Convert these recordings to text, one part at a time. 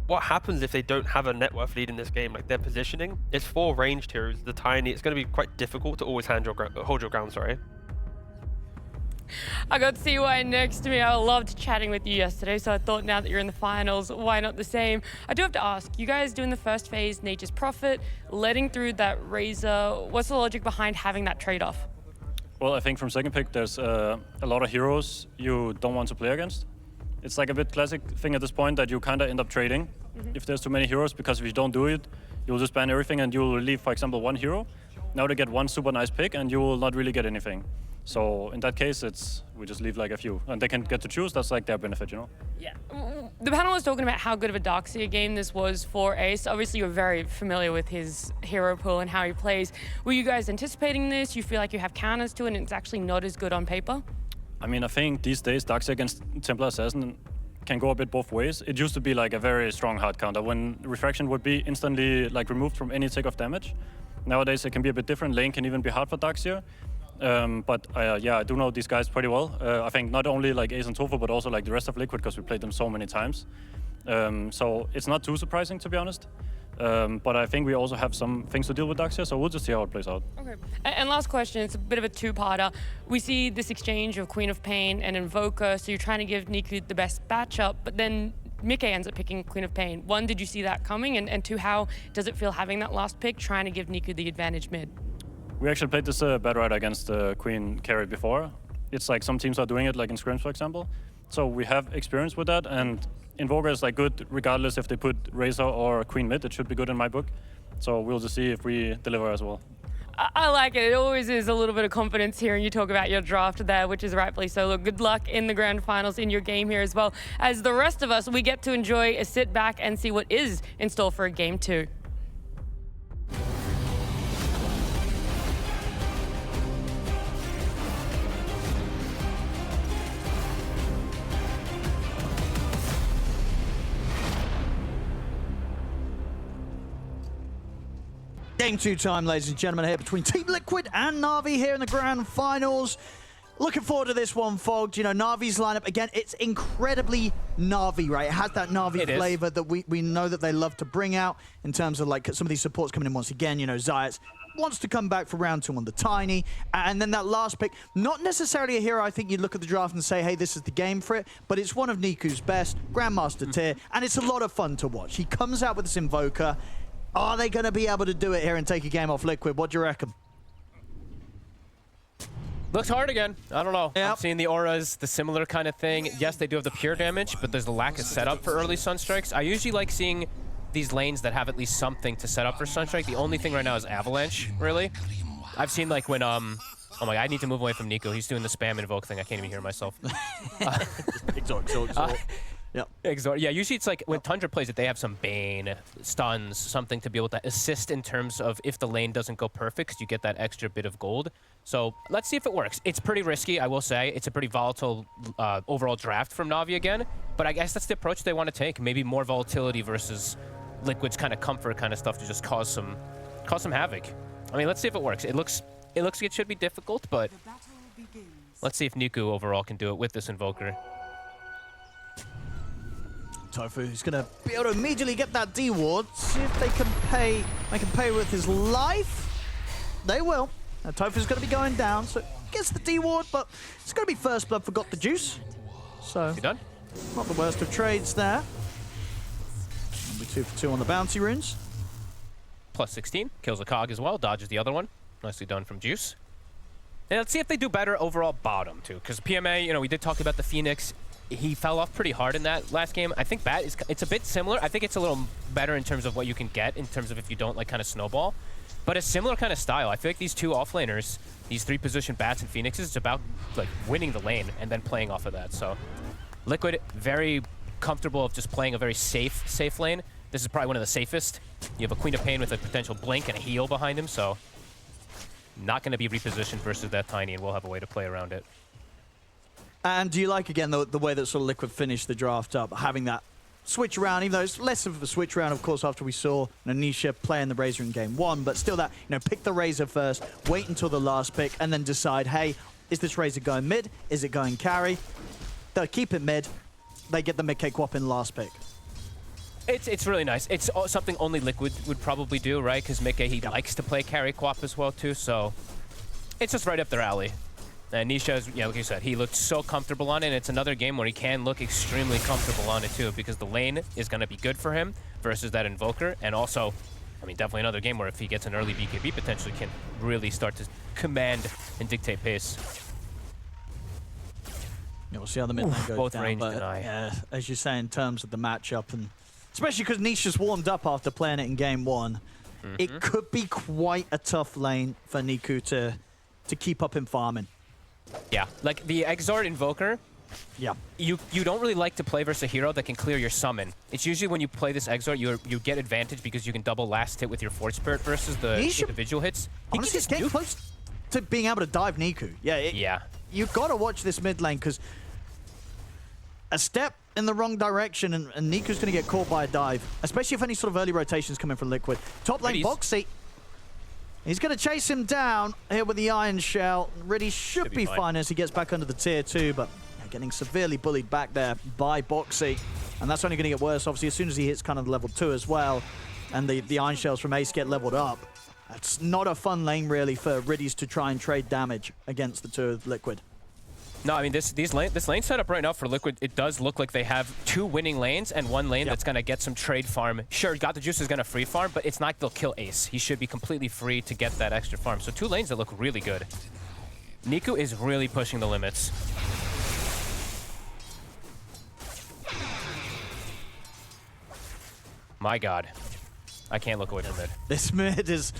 what happens if they don't have a net worth lead in this game? Like their positioning, it's 4 ranged heroes, the tiny. It's going to be quite difficult to always hold your ground. Sorry. I got CY next to me. I loved chatting with you yesterday, so I thought now that you're in the finals, why not the same? I do have to ask, you guys doing the first phase, Nature's Prophet, letting through that Razor, what's the logic behind having that trade-off? Well, I think from second pick, there's a lot of heroes you don't want to play against. It's like a bit classic thing at this point that you kind of end up trading if there's too many heroes, because if you don't do it, you'll just ban everything and you'll leave, for example, 1 hero. Now they get 1 super nice pick and you will not really get anything. So in that case, we just leave like a few, and they can get to choose. That's like their benefit, you know? Yeah. The panel was talking about how good of a Darkseer game this was for Ace. Obviously, you're very familiar with his hero pool and how he plays. Were you guys anticipating this? You feel like you have counters to it and it's actually not as good on paper? I mean, I think these days, Darkseer against Templar Assassin can go a bit both ways. It used to be like a very strong hard counter when Refraction would be instantly like removed from any take of damage. Nowadays, it can be a bit different. Lane can even be hard for Darkseer. Yeah, I do know these guys pretty well. I think not only like Ace and Tofu, but also like the rest of Liquid, because we played them so many times. So it's not too surprising, to be honest. But I think we also have some things to deal with Darkseer, so we'll just see how it plays out. Okay. And last question, it's a bit of a two-parter. We see this exchange of Queen of Pain and Invoker, so you're trying to give Niku the best matchup, but then Mickey ends up picking Queen of Pain. 1, did you see that coming? And 2, how does it feel having that last pick, trying to give Niku the advantage mid? We actually played this Bad Rider against Queen carry before. It's like some teams are doing it, like in scrims, for example. So we have experience with that, and Invoker is like good regardless if they put Razor or Queen mid. It should be good in my book. So we'll just see if we deliver as well. I like it. It always is a little bit of confidence hearing you talk about your draft there, which is rightfully so. Look, good luck in the grand finals in your game here as well. As the rest of us, we get to enjoy a sit back and see what is in store for a game 2. Game 2 time, ladies and gentlemen, here between Team Liquid and Navi here in the grand finals. Looking forward to this one, Fogged. You know, Navi's lineup, again, it's incredibly Navi, right? It has that Navi flavor that we know that they love to bring out in terms of like some of these supports coming in once again. You know, Zayat wants to come back for round 2 on the Tiny. And then that last pick, not necessarily a hero I think you'd look at the draft and say, hey, this is the game for it, but it's one of Niku's best, Grandmaster tier, and it's a lot of fun to watch. He comes out with this Invoker. Are they going to be able to do it here and take a game off Liquid? What do you reckon? Looks hard again. I don't know. Yep. I'm seeing the auras, the similar kind of thing. Yes, they do have the pure damage, but there's the lack of setup for early Sunstrikes. I usually like seeing these lanes that have at least something to set up for Sunstrike. The only thing right now is Avalanche, really. I've seen like when, oh my God, I need to move away from Nico. He's doing the spam invoke thing. I can't even hear myself. Exort. Yep. Yeah, usually it's like when Tundra plays it, they have some Bane, stuns, something to be able to assist in terms of if the lane doesn't go perfect, because you get that extra bit of gold. So let's see if it works. It's pretty risky, I will say. It's a pretty volatile overall draft from Navi again, but I guess that's the approach they want to take. Maybe more volatility versus Liquid's kind of comfort kind of stuff to just cause some havoc. I mean, let's see if it works. It looks like it should be difficult, but let's see if Niku overall can do it with this Invoker. Tofu is going to be able to immediately get that D ward. See if they can pay. They can pay with his life. They will. Now Tofu's going to be going down, so gets the D ward, but it's going to be first blood for Got the Juice. So Is he done? Not the worst of trades there. It'll be 2 for 2 on the bounty runes. Plus 16 kills a cog as well. Dodges the other one. Nicely done from Juice. And let's see if they do better overall bottom too, because PMA, you know, we did talk about the Phoenix. He fell off pretty hard in that last game. I think Bat it's a bit similar. I think it's a little better in terms of what you can get in terms of if you don't like kind of snowball. But a similar kind of style. I feel like these two offlaners, these 3-position Bats and Phoenixes, it's about like winning the lane and then playing off of that. So Liquid, very comfortable of just playing a very safe lane. This is probably one of the safest. You have a Queen of Pain with a potential blink and a heal behind him, so not going to be repositioned versus that Tiny, and we'll have a way to play around it. And do you like, again, the way that sort of Liquid finished the draft up, having that switch around, even though it's less of a switch around, of course, after we saw Nisha playing the Razor in game 1, but still that, you know, pick the Razor first, wait until the last pick, and then decide, hey, is this Razor going mid? Is it going carry? They'll keep it mid. They get the mid cake whop in last pick. It's really nice. It's something only Liquid would probably do, right? Because Mickey, he likes to play carry quap as well, too, so it's just right up their alley. And Nisha's, yeah, like you said, he looked so comfortable on it, and it's another game where he can look extremely comfortable on it, too, because the lane is going to be good for him versus that Invoker, and also, I mean, definitely another game where if he gets an early BKB, potentially can really start to command and dictate pace. Yeah, we'll see how the mid lane goes both down, range but deny. yeah, as you say, in terms of the matchup, and especially because Nisha's warmed up after playing it in game 1, it could be quite a tough lane for Niku to keep up in farming. Yeah, like the Exort Invoker, Yeah. you don't really like to play versus a hero that can clear your summon. It's usually when you play this Exort, you get advantage because you can double last hit with your Force Spirit versus the individual hits. Honestly, it's getting close to being able to dive Niku. Yeah. Yeah. You've got to watch this mid lane, because a step in the wrong direction and Niku's going to get caught by a dive, especially if any sort of early rotations coming from Liquid. Top lane, Boxy. He's going to chase him down here with the Iron Shell. Really should be fine as he gets back under the tier 2, but getting severely bullied back there by Boxy. And that's only going to get worse, obviously, as soon as he hits kind of level 2 as well. And the Iron Shells from Ace get leveled up. It's not a fun lane, really, for Riddies to try and trade damage against the 2 of Liquid. No, I mean, this lane setup right now for Liquid, it does look like they have 2 winning lanes and 1 lane that's going to get some trade farm. Sure, Got the Juice is going to free farm, but it's not like they'll kill Ace. He should be completely free to get that extra farm. So 2 lanes that look really good. Niku is really pushing the limits. My God. I can't look away from mid. This mid is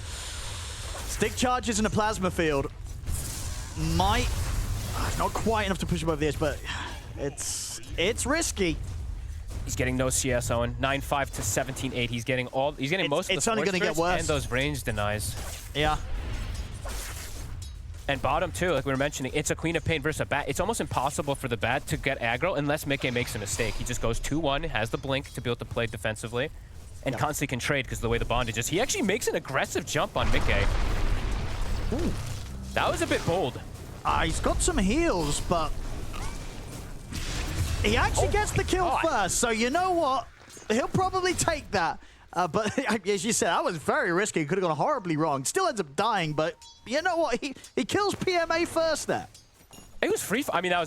stick charges in a plasma field. Might not quite enough to push him over the edge, but it's risky. He's getting no CS, Owen. 9-5 to 17-8. He's getting most of the it's only going to get worse. And those range denies. Yeah. And bottom too, like we were mentioning, it's a Queen of Pain versus a Bat. It's almost impossible for the Bat to get aggro unless Mickey makes a mistake. He just goes 2-1, has the blink to be able to play defensively, and constantly can trade because of the way the bondage is. He actually makes an aggressive jump on Mickey. Ooh. That was a bit bold. He's got some heals, but he actually gets the kill first. So you know what? He'll probably take that. But as you said, that was very risky. Could have gone horribly wrong. Still ends up dying, but you know what? He kills PMA first there. It was free. I mean, that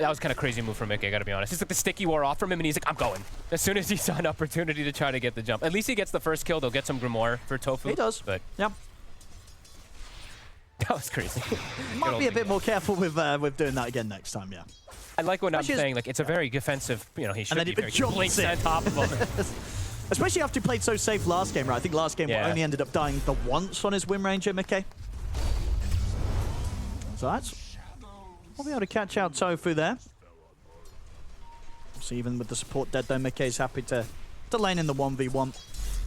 was kind of crazy move from Mickey, I gotta be honest. It's like the sticky wore off from him, and he's like, I'm going. As soon as he saw an opportunity to try to get the jump. At least he gets the first kill. They'll get some Grimoire for Tofu. He does. But yeah. That was crazy. Might be a bit more careful with doing that again next time, yeah. I like what I'm saying. Like, it's a very defensive, he should be very blinks on top of him. Especially after he played so safe last game, right? I think last game only ended up dying the once on his win ranger, Mickey. So that's... We'll be able to catch out Tofu there. So even with the support dead though, Mickey's happy to lane in the 1v1.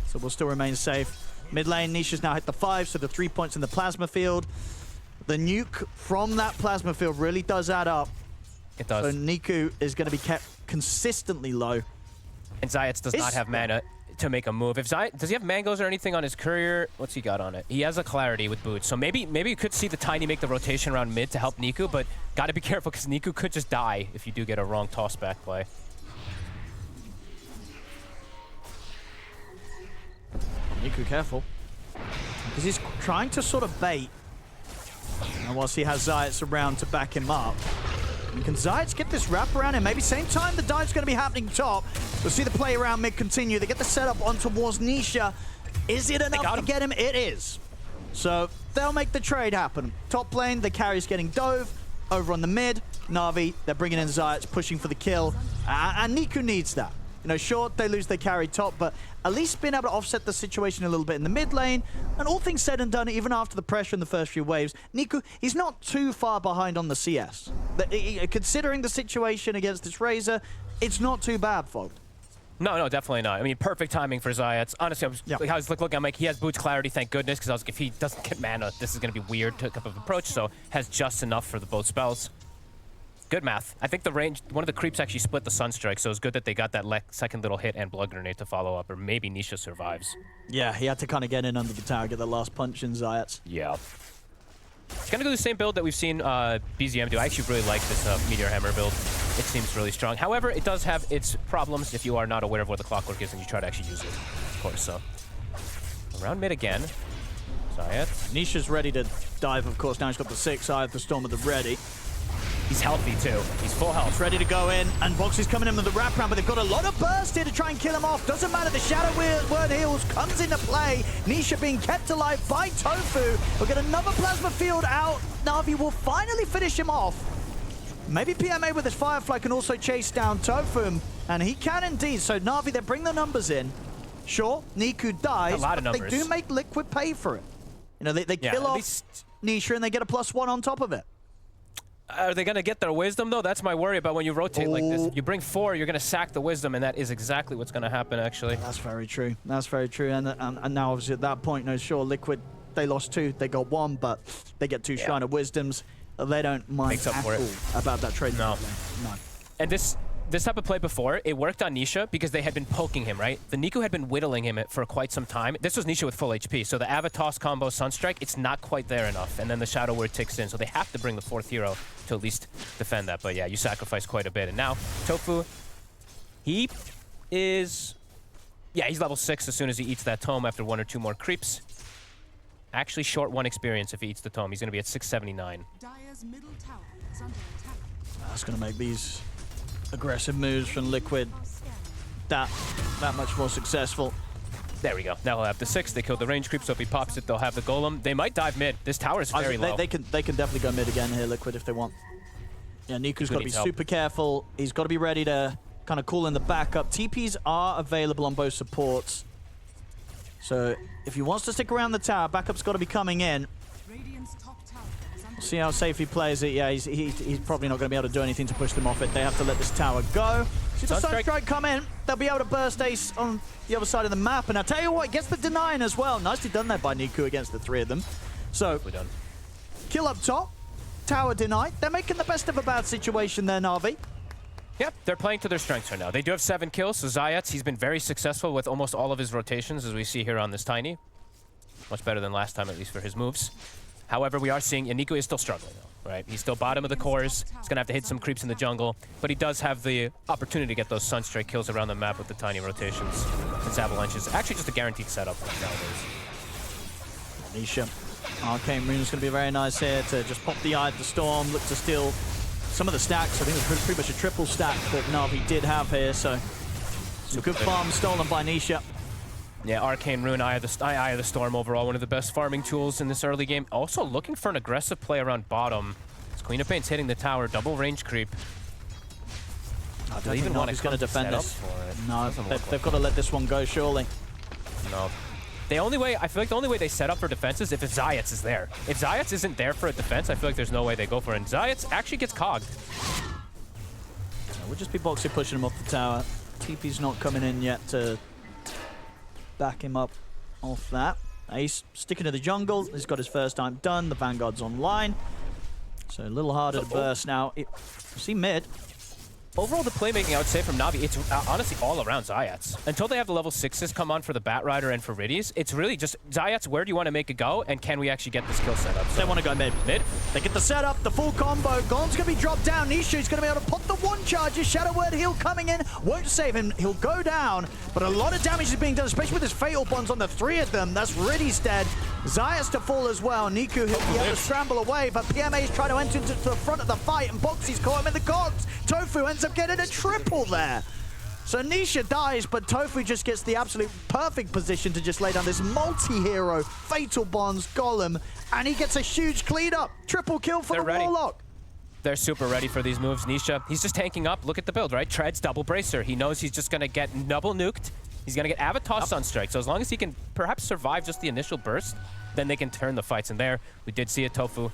So we'll still remain safe. Mid lane, Nisha's now hit the 5, so the 3 points in the plasma field. The nuke from that plasma field really does add up. It does. So Niku is going to be kept consistently low. And Zayats does not have mana to make a move. Does he have mangoes or anything on his courier? What's he got on it? He has a clarity with boots. So maybe you could see the Tiny make the rotation around mid to help Niku, but got to be careful because Niku could just die if you do get a wrong toss back play. Niku, careful. Because he's trying to sort of bait. And whilst he has Zayats around to back him up. And can Zayats get this wrap around him? Maybe same time the dive's going to be happening top. We'll see the play around mid continue. They get the setup on towards Nisha. Is it enough to get him? It is. So they'll make the trade happen. Top lane, the carry's getting dove. Over on the mid, Navi, they're bringing in Zayats, pushing for the kill. And Niku needs that. Sure, they lose their carry top, but at least being able to offset the situation a little bit in the mid lane. And all things said and done, even after the pressure in the first few waves, Niku, he's not too far behind on the CS. Considering the situation against this Razor, it's not too bad, Fogged. No, definitely not. I mean, perfect timing for Zayats. Honestly, I was looking, I'm like, he has boots clarity, thank goodness, because I was like, if he doesn't get mana, this is going to be weird type of approach, so has just enough for both spells. Good math. I think the range, one of the creeps actually split the Sunstrike, so it's good that they got that second little hit and Blood Grenade to follow up, or maybe Nisha survives. Yeah, he had to kind of get in under the tower, get the last punch in Zayats. Yeah. It's going to do the same build that we've seen BZM do. I actually really like this Meteor Hammer build. it seems really strong. However, it does have its problems if you are not aware of where the clockwork is and you try to actually use it, of course. So around mid again. Zayat. Nisha's ready to dive, of course. Now he's got the 6 eye of the storm at the ready. He's healthy too. He's full health. He's ready to go in, and Boxy's coming in with the wraparound, but they've got a lot of burst here to try and kill him off. Doesn't matter, the Shadow Word Heals comes into play. Nisha being kept alive by Tofu. We'll get another Plasma Field out. Navi will finally finish him off. Maybe PMA with his Firefly can also chase down Tofu, and he can indeed. So Navi, they bring the numbers in. Sure, Niku dies, a lot of but numbers. they do make Liquid pay for it. You know, they kill off Nisha, and they get a +1 on top of it. Are they going to get their wisdom, though? That's my worry about when you rotate like this. If you bring 4, you're going to sack the wisdom, and that is exactly what's going to happen, actually. That's very true. That's very true. And now, obviously, at that point, no, sure, Liquid, they lost 2. They got 1, but they get 2 Shrine of Wisdoms. They don't mind at all about that trade. No. No. And this type of play before, it worked on Nisha because they had been poking him, right? The Niku had been whittling him for quite some time. This was Nisha with full HP, so the Avatos combo Sunstrike, it's not quite there enough. And then the Shadow Word ticks in, so they have to bring the 4th hero to at least defend that. But yeah, you sacrifice quite a bit. And now, Tofu, he is... Yeah, he's level 6 as soon as he eats that tome after 1 or 2 more creeps. Actually short 1 experience if he eats the tome. He's going to be at 679. Dire's middle tower is under attack. That's going to make these aggressive moves from Liquid that much more successful. There we go. Now he'll have the 6. They killed the range creep, so if he pops it, they'll have the golem. They might dive mid. This tower is very low. They can definitely go mid again here, Liquid, if they want. Yeah, Niku's got to be super careful. He's got to be ready to kind of call in the backup. TPs are available on both supports. So if he wants to stick around the tower, backup's got to be coming in. Radiant's top tower is under See how safe he plays it. Yeah, he's probably not going to be able to do anything to push them off it. They have to let this tower go. See the Sunstrike come in. They'll be able to burst Ace on the other side of the map. And I'll tell you what, it gets the denying as well. Nicely done there by Niku against the 3 of them. So, We're done. Kill up top. Tower denied. They're making the best of a bad situation there, Navi. Yep, they're playing to their strengths right now. They do have 7 kills, so Zayat, he's been very successful with almost all of his rotations, as we see here on this Tiny. Much better than last time, at least for his moves. However, we are seeing Niku is still struggling, though, right? He's still bottom of the cores. He's going to have to hit some creeps in the jungle, but he does have the opportunity to get those Sunstrike kills around the map with the Tiny rotations. Since Avalanche is actually just a guaranteed setup nowadays. Nisha. Arcane Rune's going to be very nice here to just pop the Eye of the Storm, look to steal some of the stacks. I think it was pretty much a triple stack that Navi did have here, so some good farm stolen by Nisha. Yeah, Arcane Rune, Eye of the Storm overall, one of the best farming tools in this early game. Also looking for an aggressive play around bottom. As Queen of Pain's hitting the tower, double range creep. I don't think Navi's going to defend this. No, they've got to let this one go, surely. No. The only way, I feel like the only way they set up for defense is if Zayat is there. If Zayat isn't there for a defense, I feel like there's no way they go for it. And Zayat actually gets cogged. We'll just be Boxy pushing him off the tower. TP's not coming in yet to back him up off that. Ace sticking to the jungle. He's got his first time done. The Vanguard's online. So a little harder to burst now. See mid. Overall, the playmaking, I would say, from Navi, it's honestly all around Zayats. Until they have the level 6s come on for the Batrider and for Riddies, it's really just, Zayats, where do you want to make it go, and can we actually get this kill set up? So they want to go mid. Mid? They get the setup, the full combo. Golem's going to be dropped down. Nisha's going to be able to pop the 1 charges. Shadow Word Heal coming in. Won't save him. He'll go down. But a lot of damage is being done, especially with his Fatal Bonds on the 3 of them. That's Riddies dead. Zayats to fall as well. Niku, he'll be able to scramble away, but PMA is trying to enter into the front of the fight, and Boxy's caught him in the gods. Tofu ends up getting a triple there. So Nisha dies, but Tofu just gets the absolute perfect position to just lay down this multi-hero, Fatal Bonds, Golem, and he gets a huge clean up. Triple kill for the Warlock. They're super ready for these moves. Nisha, he's just tanking up. Look at the build, right? Treads, double bracer. He knows he's just going to get double nuked. He's going to get Avatar Sunstrike. So as long as he can perhaps survive just the initial burst, then they can turn the fights in there. We did see a Tofu.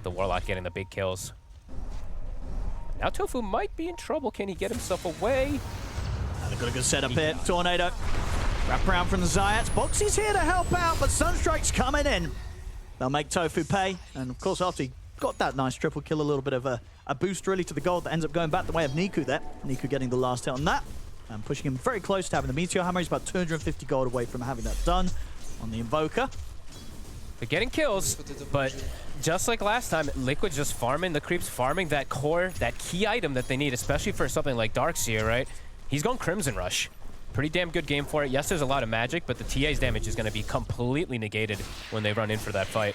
The Warlock getting the big kills. Now Tofu might be in trouble. Can he get himself away? They've got a good setup here. Tornado. Wrap around from the Zayats. Boxy's here to help out, but Sunstrike's coming in. They'll make Tofu pay. And of course, after he got that nice triple kill, a little bit of a boost really to the gold that ends up going back the way of Niku there. Niku getting the last hit on that. And pushing him very close to having the Meteor Hammer. He's about 250 gold away from having that done on the Invoker. They're getting kills, but just like last time, Liquid just farming the creeps, farming that core, that key item that they need, especially for something like Darkseer, right? He's going Crimson Rush. Pretty damn good game for it. Yes, there's a lot of magic, but the TA's damage is going to be completely negated when they run in for that fight.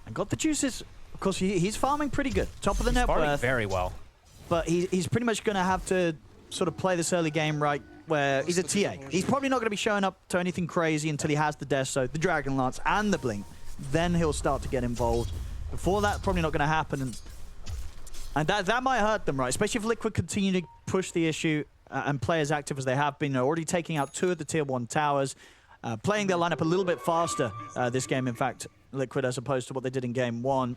And got the juices. Of course, he's farming pretty good. Top of the net Farming worth. very well. But he's pretty much going to have to sort of play this early game right where he's a TA. He's probably not going to be showing up to anything crazy until he has the Deso, the Dragon Lance, and the Blink. Then he'll start to get involved. Before that, probably not going to happen. And that might hurt them, right? Especially if Liquid continue to push the issue and play as active as they have been. They're already taking out 2 of the tier 1 towers, playing their lineup a little bit faster this game, in fact, Liquid, as opposed to what they did in game 1.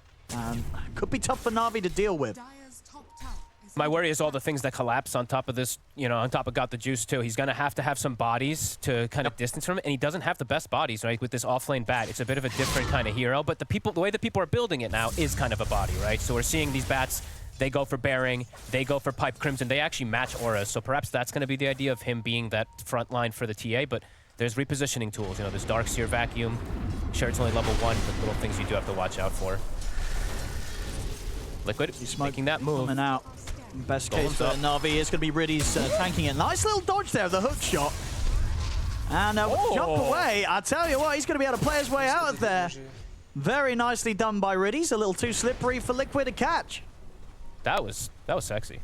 Could be tough for Navi to deal with. Dire's top tower is My worry is all the things that collapse on top of this, you know, on top of Got the Juice too. He's going to have some bodies to kind of distance from him, and he doesn't have the best bodies, right, with this off-lane bat. It's a bit of a different kind of hero, but the way that people are building it now is kind of a body, right? So we're seeing these bats, they go for Bearing, they go for Pipe Crimson, they actually match auras, so perhaps that's going to be the idea of him being that front line for the TA, but there's repositioning tools, you know, there's Darkseer Vacuum. Sure, it's only level 1, but little things you do have to watch out for. Liquid making that move. Coming out. Best case Golem's for up. Navi is going to be Riddy's tanking it. Nice little dodge there of the hook shot. And jump away. I tell you what, he's going to be able to play his way out of there. Very nicely done by Riddy's. A little too slippery for Liquid to catch. That was sexy.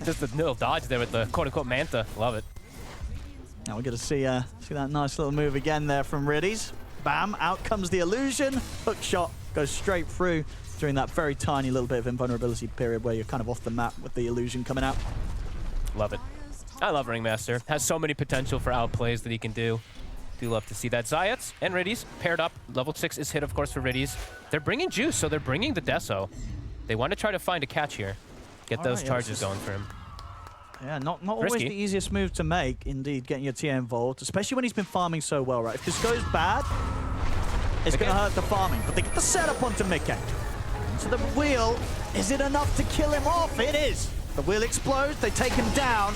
Just the little dodge there with the quote-unquote Manta. Love it. Now we're going to see that nice little move again there from Riddy's. Bam, out comes the illusion. Hook shot goes straight through during that very tiny little bit of invulnerability period where you're kind of off the map with the illusion coming out. Love it. I love Ringmaster. Has so many potential for outplays that he can do. Do love to see that. Zayats and Riddy's paired up. Level 6 is hit, of course, for Riddy's. They're bringing juice, so they're bringing the Deso. They want to try to find a catch here. Get those charges going for him. Yeah, not always the easiest move to make, indeed, getting your TA involved, especially when he's been farming so well, right? If this goes bad, it's going to hurt the farming. But they get the setup onto Mickey. Into the wheel. Is it enough to kill him off? It is. The wheel explodes. They take him down.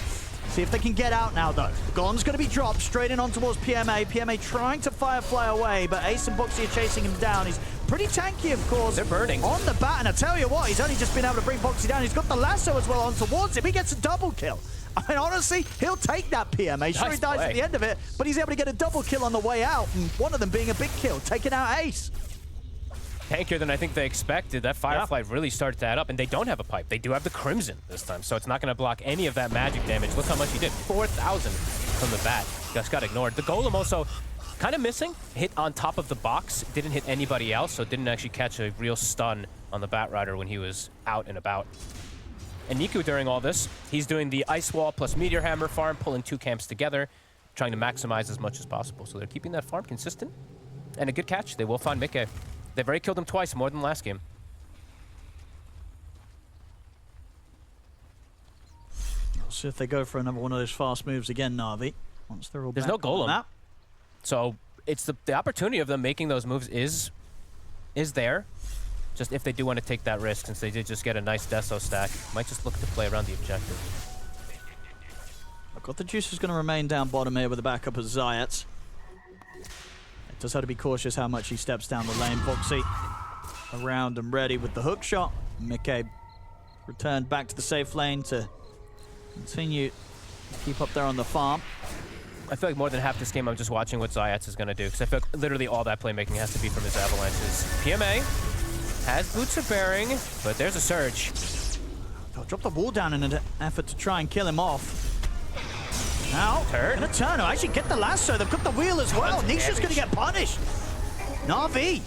See if they can get out now, though. The Golem's going to be dropped straight in on towards PMA. PMA trying to Firefly away, but Ace and Boxy are chasing him down. He's pretty tanky, of course. They're burning. On the bat, and I tell you what, he's only just been able to bring Boxy down. He's got the lasso as well on towards him. He gets a double kill. I mean, honestly, he'll take that PMA. Sure, he dies at the end of it, but he's able to get a double kill on the way out, and one of them being a big kill, taking out Ace. Tankier than I think they expected. That Firefly really started that up, and they don't have a pipe. They do have the Crimson this time, so it's not going to block any of that magic damage. Look how much he did. 4,000 from the bat. Just got ignored. The Golem also kind of missing. Hit on top of the box. Didn't hit anybody else, so didn't actually catch a real stun on the Bat Rider when he was out and about. And Niku, during all this, he's doing the Ice Wall plus Meteor Hammer farm, pulling 2 camps together, trying to maximize as much as possible. So they're keeping that farm consistent. And a good catch. They will find Mickey. They've already killed him twice, more than last game. Let's see if they go for another one of those fast moves again, Navi. Once they're all There's back no on the Golem. map. So it's the opportunity of them making those moves is there. Just if they do want to take that risk, since they did just get a nice Deso stack, might just look to play around the objective. I've got the Juice is going to remain down bottom here with the backup of Zayats. Just have to be cautious how much he steps down the lane. Boxy around and ready with the hook shot. Mickey returned back to the safe lane to continue to keep up there on the farm. I feel like more than half this game I'm just watching what Zayats is going to do, because I feel like literally all that playmaking has to be from his avalanches. PMA has Boots of Bearing, but there's a Surge. They'll drop the wall down in an effort to try and kill him off. Now, gonna turn. Actually get the lasso. They've got the wheel as well. Nisha's gonna get punished. Navi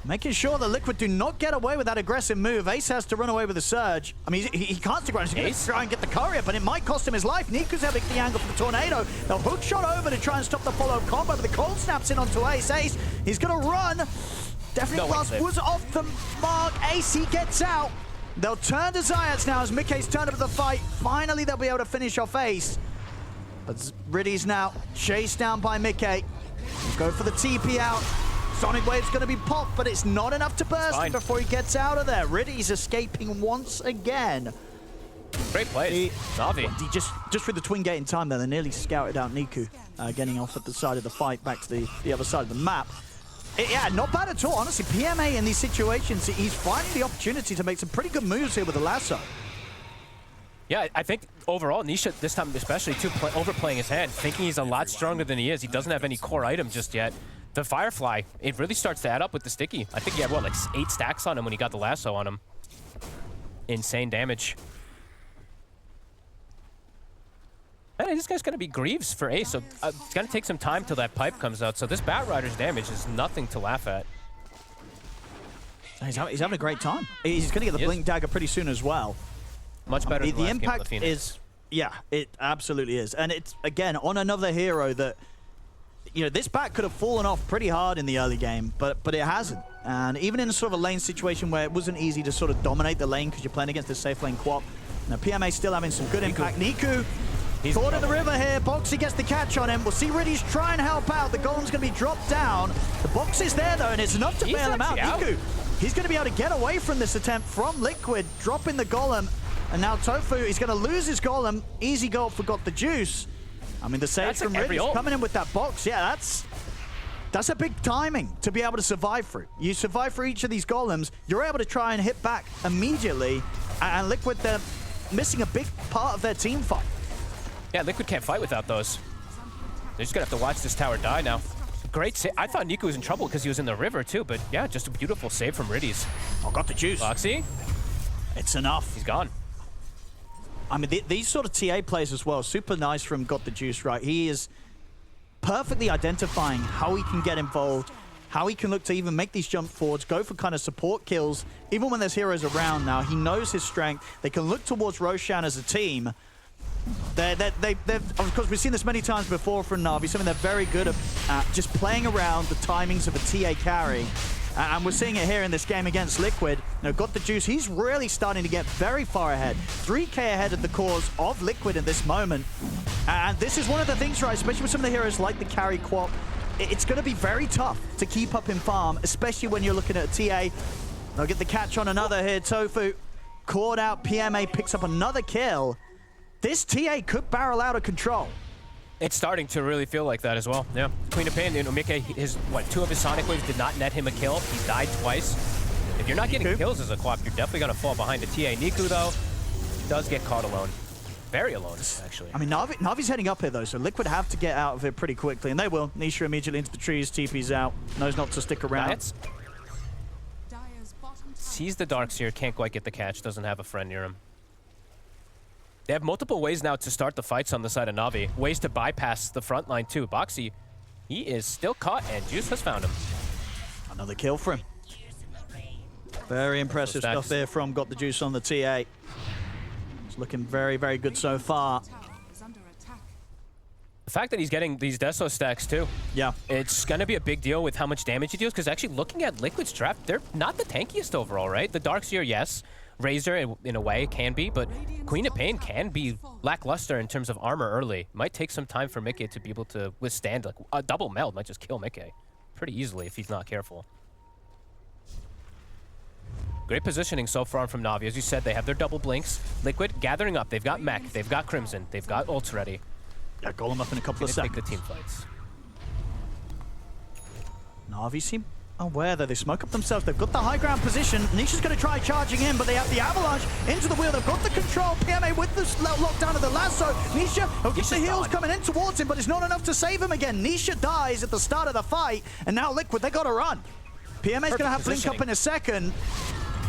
making sure the Liquid do not get away with that aggressive move. Ace has to run away with the Surge. I mean, he can't stick around. He's going to try and get the courier, but it might cost him his life. Niku's having the angle for the Tornado. They'll hook shot over to try and stop the follow combo, but the cold snaps in onto Ace. Ace, he's going to run. Definitely Blast was off the mark. Ace, he gets out. They'll turn to Zayats now as Mickey's turned up the fight. Finally, they'll be able to finish off Ace. But Riddy's now chased down by Mickey. Go for the TP out. Sonic Wave's going to be popped, but it's not enough to burst him before he gets out of there. Riddy's escaping once again. Great play. Navi. Just through the twin gate in time there, they nearly scouted out Niku, getting off at the side of the fight, back to the other side of the map. Yeah, not bad at all. Honestly, PMA in these situations, he's finding the opportunity to make some pretty good moves here with the lasso. Yeah, I think overall, Nisha, this time especially, too, overplaying his hand, thinking he's a lot stronger than he is. He doesn't have any core item just yet. The Firefly, it really starts to add up with the sticky. I think he had, what, like 8 stacks on him when he got the lasso on him. Insane damage. Man, this guy's going to be Greaves for Ace, so it's going to take some time till that pipe comes out. So this Bat Rider's damage is nothing to laugh at. He's having a great time. He's going to get the Blink Dagger pretty soon as well. Much better than the last game impact with the Phoenix. is, yeah, it absolutely is. And it's, again, on another hero that, you know, this bat could have fallen off pretty hard in the early game, but it hasn't. And even in sort of a lane situation where it wasn't easy to sort of dominate the lane because you're playing against the safe lane Quap, now PMA still having some good impact. Niku, he's caught in the river here. Boxy gets the catch on him. We'll see Riddy's try and help out. The golem's going to be dropped down. The box is there, though, and it's enough to bail him out. Niku, he's going to be able to get away from this attempt from Liquid, dropping the golem. And now Tofu, he's going to lose his golem. Easy goal for Got the Juice. I mean, the save from Riddy's coming in with that box. Yeah, that's a big timing to be able to survive through. You survive for each of these golems, you're able to try and hit back immediately. And Liquid, they're missing a big part of their team fight. Yeah, Liquid can't fight without those. They're just going to have to watch this tower die now. Great save. I thought Niku was in trouble because he was in the river too, but yeah, just a beautiful save from Riddy's. Oh, Got the Juice. Boxy. It's enough. He's gone. I mean, these sort of TA plays as well, super nice from Got the Juice, right? He is perfectly identifying how he can get involved, how he can look to even make these jump forwards, go for kind of support kills, even when there's heroes around now. He knows his strength. They can look towards Roshan as a team. Of course, we've seen this many times before from Navi, something they're very good at, just playing around the timings of a TA carry. And we're seeing it here in this game against Liquid. Now, Got the Juice, he's really starting to get very far ahead. 3K ahead of the cause of Liquid at this moment. And this is one of the things, right, especially with some of the heroes like the carry Quap, it's going to be very tough to keep up in farm, especially when you're looking at a TA. They'll get the catch on another here. Tofu caught out. PMA picks up another kill. This TA could barrel out of control. It's starting to really feel like that as well. Yeah. Queen of Pain, you know, Mickey, two of his Sonic Waves did not net him a kill. He died twice. If you're not getting kills as a Quap, you're definitely going to fall behind a TA. Niku, though, does get caught alone. Very alone, actually. I mean, Navi's heading up here, though, so Liquid have to get out of it pretty quickly, and they will. Nisha immediately into the trees, TP's out, knows not to stick around. Sees the Darkseer, can't quite get the catch, doesn't have a friend near him. They have multiple ways now to start the fights on the side of Navi. Ways to bypass the front line, too. Boxy, he is still caught, and Juice has found him. Another kill for him. Very impressive stuff there from Got the Juice on the TA. It's looking very, very good so far. The fact that he's getting these Deso stacks, too. Yeah. It's going to be a big deal with how much damage he deals, because actually looking at Liquid's draft, they're not the tankiest overall, right? The Darkseer, yes. Razor, in a way, can be, but Queen of Pain can be lackluster in terms of armor early. Might take some time for Mickey to be able to withstand. Like a double meld might just kill Mickey pretty easily if he's not careful. Great positioning so far from Navi. As you said, they have their double blinks. Liquid gathering up. They've got Mech. They've got Crimson. They've got ults ready. Yeah, Golem up in a couple of seconds. Take the team fights. Navi seem aware that they smoke up themselves. They've got the high ground position. Nisha's going to try charging in, but they have the avalanche into the wheel. They've got the control. PMA with the lockdown of the lasso. Nisha, he'll get the heals coming in towards him, but it's not enough to save him again. Nisha dies at the start of the fight, and now Liquid, they got to run. PMA's going to have Blink up in a second.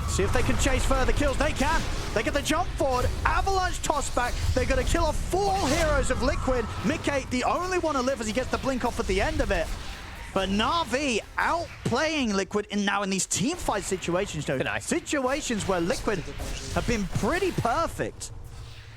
See if they can chase further kills. They can. They get the jump forward. Avalanche toss back. They're going to kill off 4 heroes of Liquid. Mickey, the only one to live as he gets the blink off at the end of it. But Navi outplaying Liquid now in these team fight situations, though. Nice. Situations where Liquid have been pretty perfect.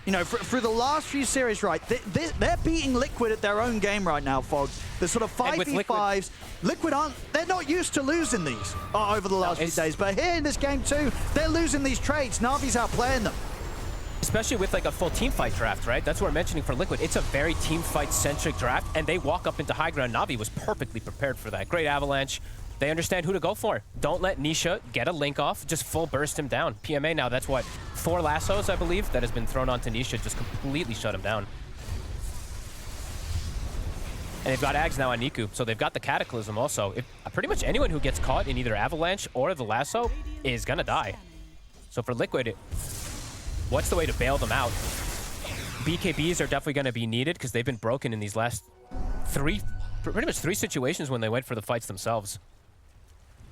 You know, through the last few series, right, they're beating Liquid at their own game right now, Fog. The sort of 5v5s. Liquid they're not used to losing these over the last few days. But here in this game too, they're losing these trades. Navi's outplaying them. Especially with like a full team fight draft, right? That's what we're mentioning for Liquid. It's a very team fight centric draft, and they walk up into high ground. Navi was perfectly prepared for that. Great avalanche. They understand who to go for. Don't let Nisha get a link off. Just full burst him down. PMA now, that's what, 4 lassos, I believe, that has been thrown onto Nisha. Just completely shut him down. And they've got Ags now on Niku, so they've got the Cataclysm also. Pretty much anyone who gets caught in either Avalanche or the lasso is gonna die. So for Liquid, what's the way to bail them out? BKBs are definitely gonna be needed because they've been broken in these last pretty much three situations when they went for the fights themselves.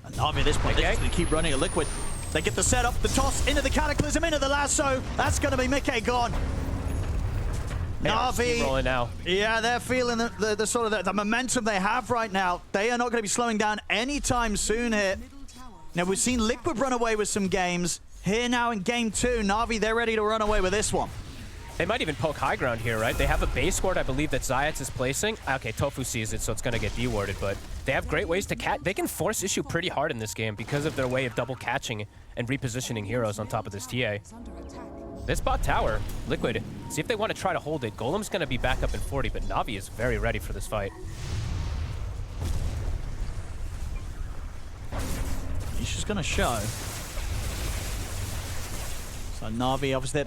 And Navi at this point, they're just going to keep running at Liquid. They get the setup, the toss, into the Cataclysm, into the lasso. That's going to be Mickey gone. Navi, rolling now. Yeah, they're feeling the sort of the momentum they have right now. They are not going to be slowing down anytime soon here. Now, we've seen Liquid run away with some games. Here now in game 2, Navi, they're ready to run away with this one. They might even poke high ground here, right? They have a base ward, I believe, that Zayats is placing. Okay, Tofu sees it, so it's going to get dewarded, but they have great ways to catch. They can force issue pretty hard in this game because of their way of double catching and repositioning heroes on top of this TA. This bot tower, Liquid, see if they want to try to hold it. Golem's going to be back up in 40, but Navi is very ready for this fight. He's just going to show. So Navi, obviously,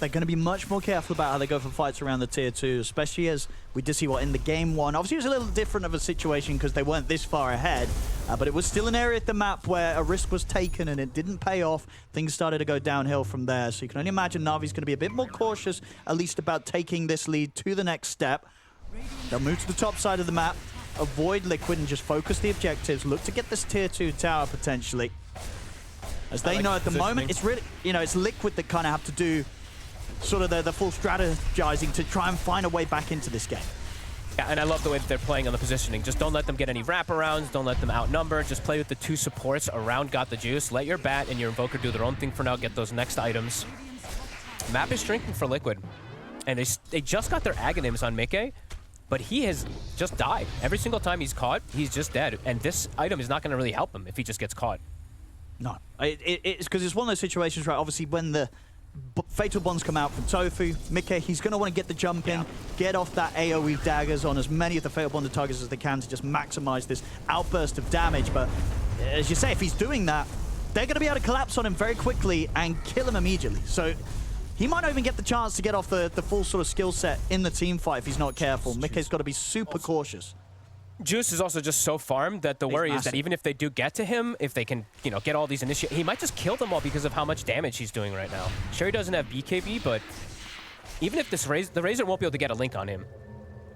they're going to be much more careful about how they go for fights around the tier 2, especially as we did see what in the game 1. Obviously, it was a little different of a situation because they weren't this far ahead, but it was still an area of the map where a risk was taken and it didn't pay off. Things started to go downhill from there. So you can only imagine Navi's going to be a bit more cautious, at least about taking this lead to the next step. They'll move to the top side of the map, avoid Liquid and just focus the objectives. Look to get this tier 2 tower potentially. As they know at the moment, it's really, it's Liquid that kind of have to do sort of the full strategizing to try and find a way back into this game. Yeah, and I love the way that they're playing on the positioning. Just don't let them get any wraparounds, don't let them outnumber, just play with the 2 supports around Got the Juice. Let your Bat and your Invoker do their own thing for now, get those next items. Map is shrinking for Liquid, and they just got their Aghanims on Mickey, but he has just died. Every single time he's caught, he's just dead, and this item is not going to really help him if he just gets caught. No, it's because it's one of those situations, right? Obviously, when the Fatal Bonds come out from Tofu, Mickey, he's going to want to get the jump in, get off that AoE daggers on as many of the Fatal Bonded targets as they can to just maximize this outburst of damage. But as you say, if he's doing that, they're going to be able to collapse on him very quickly and kill him immediately. So he might not even get the chance to get off the full sort of skill set in the team fight if he's not careful. Mickey's got to be super cautious. Juice is also just so farmed that the worry is that even if they do get to him, if they can, get all these initiate, he might just kill them all because of how much damage he's doing right now. Sure, he doesn't have BKB, but even if the Razor won't be able to get a link on him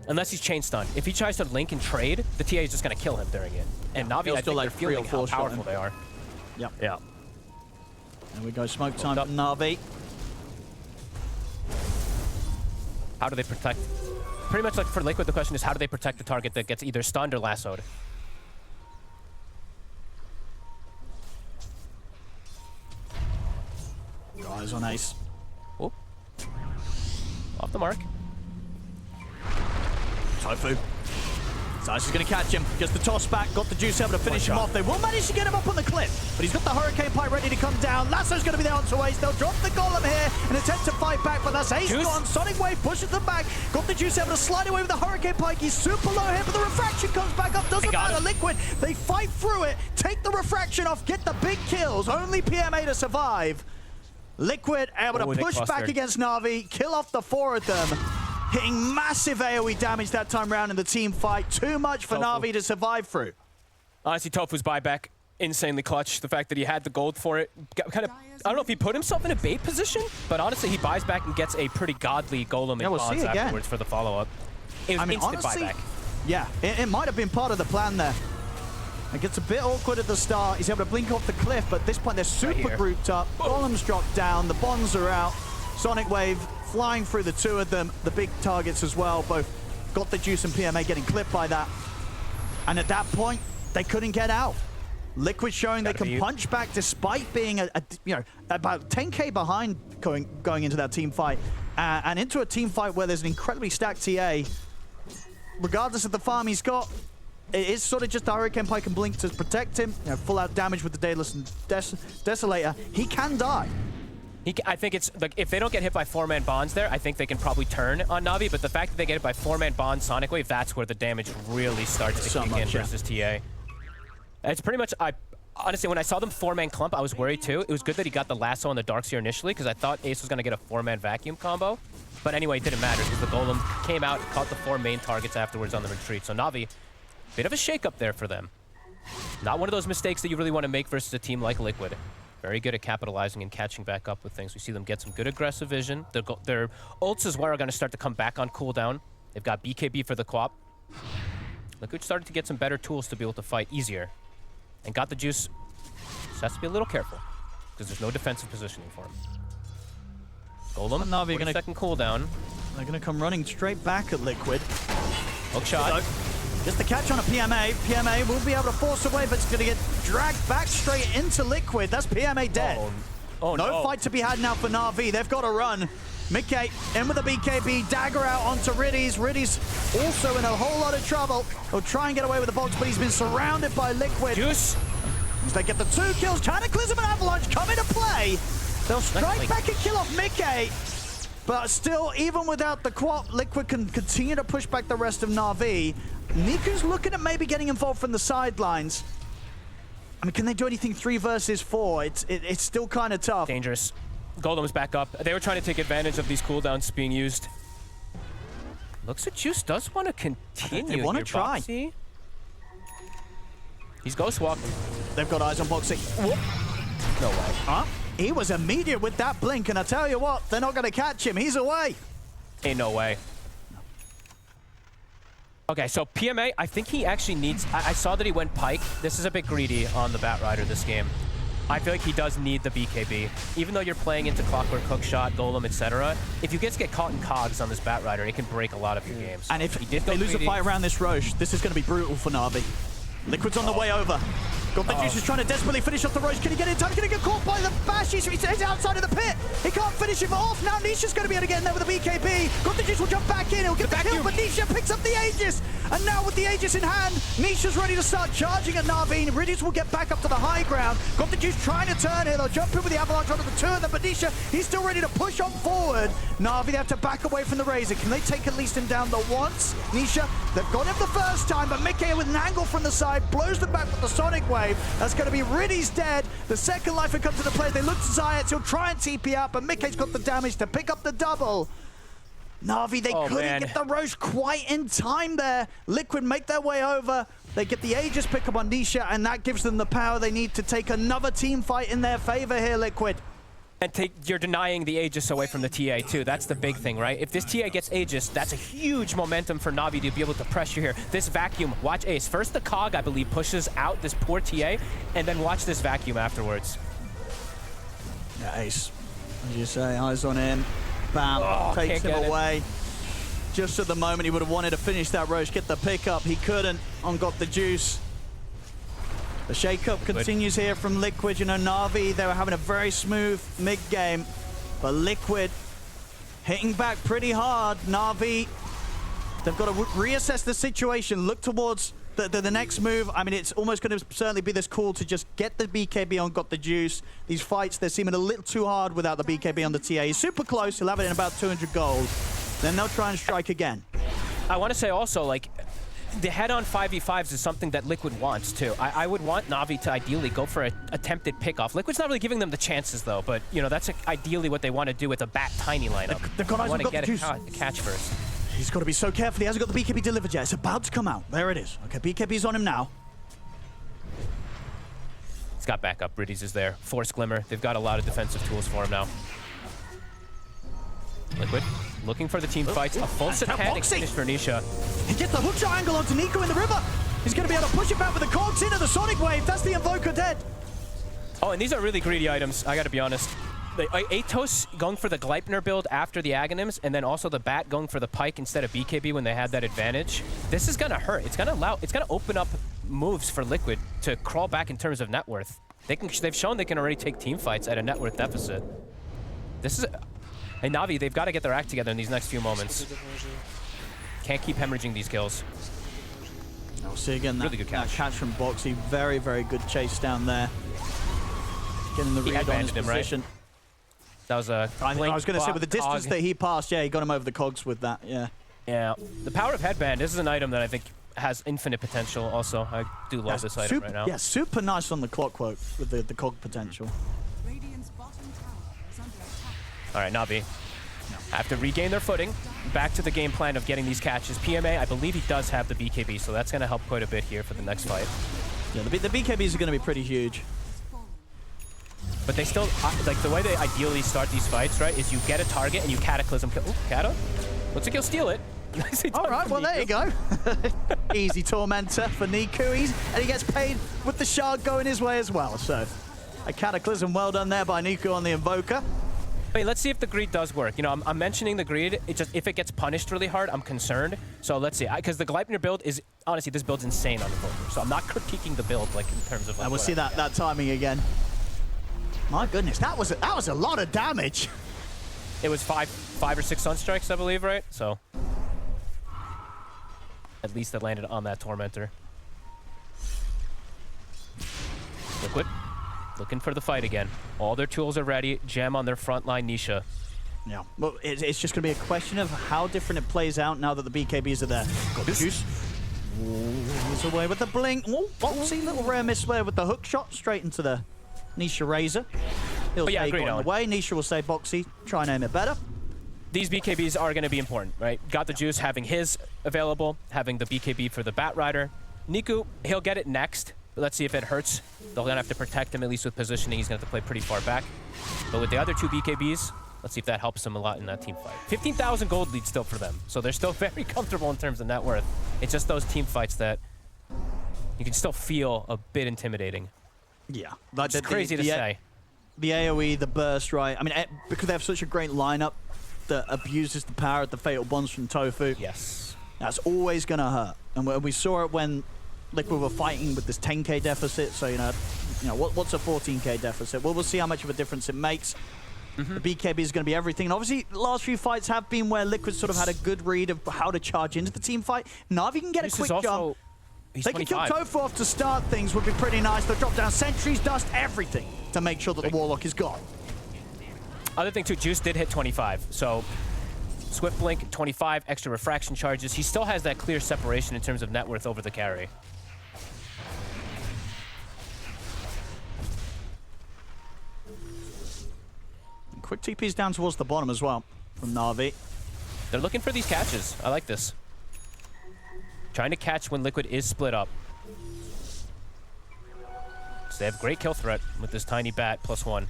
unless he's chain stunned. If he tries to link and trade, the TA is just going to kill him during it. And Navi, I think they're feeling how powerful they are. Yep. Yeah. There we go, smoke time from Navi. How do they protect? Pretty much like for Liquid, the question is how do they protect the target that gets either stunned or lassoed? Eyes on Ace. Oh. Off the mark. Tofu. Zeiss is going to catch him. Gets the toss back. Got the Juice able to finish him off. They will manage to get him up on the cliff. But he's got the Hurricane Pipe ready to come down. Lasso's going to be there onto Ace. They'll drop the Golem here and attempt to fight back. But that's Ace gone. Sonic Wave pushes them back. Got the Juice able to slide away with the Hurricane Pike. He's super low here, but the Refraction comes back up. Doesn't matter. Liquid. They fight through it. Take the Refraction off. Get the big kills. Only PMA to survive. Liquid able to push back against Navi. Kill off the 4 of them. Hitting massive AoE damage that time round in the team fight. Too much for Navi to survive through. Honestly, Tofu's buyback, insanely clutch. The fact that he had the gold for it. Kind of, I don't know if he put himself in a bait position, but honestly, he buys back and gets a pretty godly Golem and bonds afterwards for the follow-up. It was instant honestly, buyback. Yeah, it might have been part of the plan there. It gets a bit awkward at the start. He's able to blink off the cliff, but at this point, they're super grouped up. Golem's dropped down. The bonds are out. Sonic Wave flying through the 2 of them, the big targets as well. Both Got the Juice and PMA getting clipped by that. And at that point, they couldn't get out. Liquid showing they can punch back despite being about 10k behind going into that team fight. And into a team fight where there's an incredibly stacked TA. Regardless of the farm he's got, it is sort of just the Hurricane Pike and Blink to protect him. Full out damage with the Daedalus and Desolator. He can die. I think it's like if they don't get hit by 4-man bonds there, I think they can probably turn on Navi. But the fact that they get hit by 4-man bonds, Sonic Wave, that's where the damage really starts to kick in versus TA. It's pretty much, honestly, when I saw them 4-man clump, I was worried too. It was good that he got the lasso on the Darkseer initially, because I thought Ace was going to get a 4-man vacuum combo. But anyway, it didn't matter, because the Golem came out and caught the 4 main targets afterwards on the retreat. So Navi, bit of a shake-up there for them. Not one of those mistakes that you really want to make versus a team like Liquid. Very good at capitalizing and catching back up with things. We see them get some good aggressive vision. Their ults as well are going to start to come back on cooldown. They've got BKB for the Quap. Liquid started to get some better tools to be able to fight easier. And got the juice. Just has to be a little careful, because there's no defensive positioning for him. Golem, Navi 40-second cooldown. They're going to come running straight back at Liquid. Hook shot. Just the catch on a PMA. PMA will be able to force away, but it's going to get dragged back straight into Liquid. That's PMA dead. Oh, no no fight to be had now for Navi. They've got to run. Mickey in with a BKB, dagger out onto Riddies. Riddies also in a whole lot of trouble. He'll try and get away with the box, but he's been surrounded by Liquid. Juice. As they get the 2 kills, Cataclysm and Avalanche come into play. They'll strike back and kill off Mickey. But still, even without the Quap, Liquid can continue to push back the rest of Navi. Niku's looking at maybe getting involved from the sidelines. I mean, can they do anything 3 versus 4? It's still kind of tough. Dangerous. Golem's back up. They were trying to take advantage of these cooldowns being used. Looks like Juice does want to continue. They want to here, try. Boxy. He's ghost walked. They've got eyes on Boxy. Whoop. No way. Huh? He was immediate with that blink, and I tell you what, they're not going to catch him. He's away. Ain't no way. Okay, so PMA, I think he actually needs... I saw that he went Pike. This is a bit greedy on the Batrider this game. I feel like he does need the BKB. Even though you're playing into Clockwork, Hookshot, Golem, etc., if you get caught in cogs on this Batrider, it can break a lot of your games. And if they lose a fight around this Roche, this is going to be brutal for Navi. Liquid's on the way over. Got the Juice is trying to desperately finish off the Roche. Can he get in time? He's going to get caught by the Bash. He's outside of the pit. He can't finish him off. Now Nisha's going to be able to get in there with the BKB. Got the Juice will jump back in. He'll get the kill, but Nisha picks up the Aegis. And now with the Aegis in hand, Nisha's ready to start charging at Navi. Riddies will get back up to the high ground. Got the Juice trying to turn here. They'll jump in with the Avalanche onto the 2 of them, but Nisha, he's still ready to push on forward. Navi, they have to back away from the Razor. Can they take at least him down the once? Nisha, they've got him the first time, but Mickey with an angle from the side blows them back with the Sonic Wave. That's going to be Riddies dead. The second life will come to the play. They look to Zayat. He'll try and TP out, but Mickey's got the damage to pick up the double. Navi, they couldn't get the Roche quite in time there. Liquid make their way over. They get the Aegis pick up on Nisha, and that gives them the power they need to take another team fight in their favor here, Liquid. And you're denying the Aegis away from the TA too. That's the big thing, right? If this TA gets Aegis, that's a huge momentum for Navi to be able to pressure here. This vacuum, watch Ace. First the Cog, I believe, pushes out this poor TA, and then watch this vacuum afterwards. Yeah, Ace, as you say, eyes on him. Bam, takes him away. Just at the moment he would have wanted to finish that Roche, get the pickup. He couldn't on Got the Juice. The shake-up continues here from Liquid. You know, Navi, they were having a very smooth mid-game, but Liquid hitting back pretty hard. Navi, they've got to reassess the situation, look towards the next move. I mean, it's almost going to certainly be this call to just get the BKB on Got the Juice. These fights, they're seeming a little too hard without the BKB on the TA. He's super close. He'll have it in about 200 gold. Then they'll try and strike again. I want to say also, like, the head-on 5v5s is something that Liquid wants, too. I would want Navi to ideally go for an attempted pick-off. Liquid's not really giving them the chances, though, but, you know, that's ideally what they want to do with a Bat-Tiny lineup. They've got eyes on want to Got get the Juice. a catch first. He's got to be so careful. He hasn't got the BKB delivered yet. It's about to come out. There it is. Okay, BKB's on him now. He's got backup. Riddies is there. Force Glimmer. They've got a lot of defensive tools for him now. Liquid looking for the team fights. A full satanic finish for Nisha. He gets the hookshot angle onto Nico in the river. He's going to be able to push it back with the cogs into the Sonic Wave. That's the Invoker dead. Oh, and these are really greedy items, I gotta be honest. The Atos going for the Gleipnir build after the Aghanims, and then also the Bat going for the Pike instead of BKB when they had that advantage. This is gonna hurt. It's gonna open up moves for Liquid to crawl back in terms of net worth. They've shown they can already take team fights at a net worth deficit. This is... Hey, Navi, they've got to get their act together in these next few moments. Can't keep hemorrhaging these kills. I'll see again that, really good catch. That catch from Boxy. Very, very good chase down there. Getting the read on his position. Right? That was a I was going to say, with the distance that he passed, yeah, he got him over the cogs with that, yeah. Yeah. The power of Headband, this is an item that I think has infinite potential also. I do love this item right now. Yeah, super nice on the clock quote with the cog potential. Radiant's bottom tower is under attack. All right, Navi. Have to regain their footing. Back to the game plan of getting these catches. PMA, I believe he does have the BKB, so that's going to help quite a bit here for the next fight. Yeah, the BKBs are going to be pretty huge. But they still, like, the way they ideally start these fights, right, is you get a target and you cataclysm. Oh, Cada? Looks like he'll steal it. Nicely done. All right, well, there you go. Easy tormentor for Niku. And he gets paid with the shard going his way as well. So a cataclysm well done there by Niku on the Invoker. Wait, let's see if the greed does work. You know, I'm mentioning the greed. It just, if it gets punished really hard, I'm concerned. So let's see. Because the Gleipnir build is, honestly, this build's insane on Invoker. So I'm not critiquing the build, like, in terms of... Like, and we'll see that timing again. My goodness, that was a lot of damage. It was five or six Sunstrikes, I believe, right? So at least it landed on that Tormentor. Liquid, looking for the fight again. All their tools are ready. Gem on their front line, Nisha. Yeah, well, it's just going to be a question of how different it plays out now that the BKBs are there. Got the juice. He's away with the blink. Oh, boxy little rare miss there with the hook shot straight into the Nisha Razor. He'll yeah, stay agreed, on the way. Nisha will say boxy, try and aim it better. These BKBs are going to be important, right? Got the juice, having his available, having the BKB for the Bat Rider. Niku, he'll get it next. But let's see if it hurts. They're going to have to protect him, at least with positioning. He's going to have to play pretty far back. But with the other two BKBs, let's see if that helps him a lot in that team fight. 15,000 gold lead still for them. So they're still very comfortable in terms of net worth. It's just those team fights that you can still feel a bit intimidating. Yeah. It's crazy to say. The AoE, the burst, right? I mean, because they have such a great lineup that abuses the power of the Fatal Bonds from Tofu. Yes. That's always going to hurt. And we saw it when Liquid were fighting with this 10k deficit. So, you know what's a 14k deficit? Well, we'll see how much of a difference it makes. The BKB is going to be everything. And obviously, the last few fights have been where Liquid sort of had a good read of how to charge into the team fight. Navi can get a quick jump. They can kill Tofu off to start things, would be pretty nice. They'll drop down sentries, dust, everything to make sure that the Warlock is gone. Other thing too, Juice did hit 25. So Swift Blink, 25, extra refraction charges. He still has that clear separation in terms of net worth over the carry. Quick TPs down towards the bottom as well from Navi. They're looking for these catches. I like this. Trying to catch when Liquid is split up. So they have great kill threat with this tiny bat +1.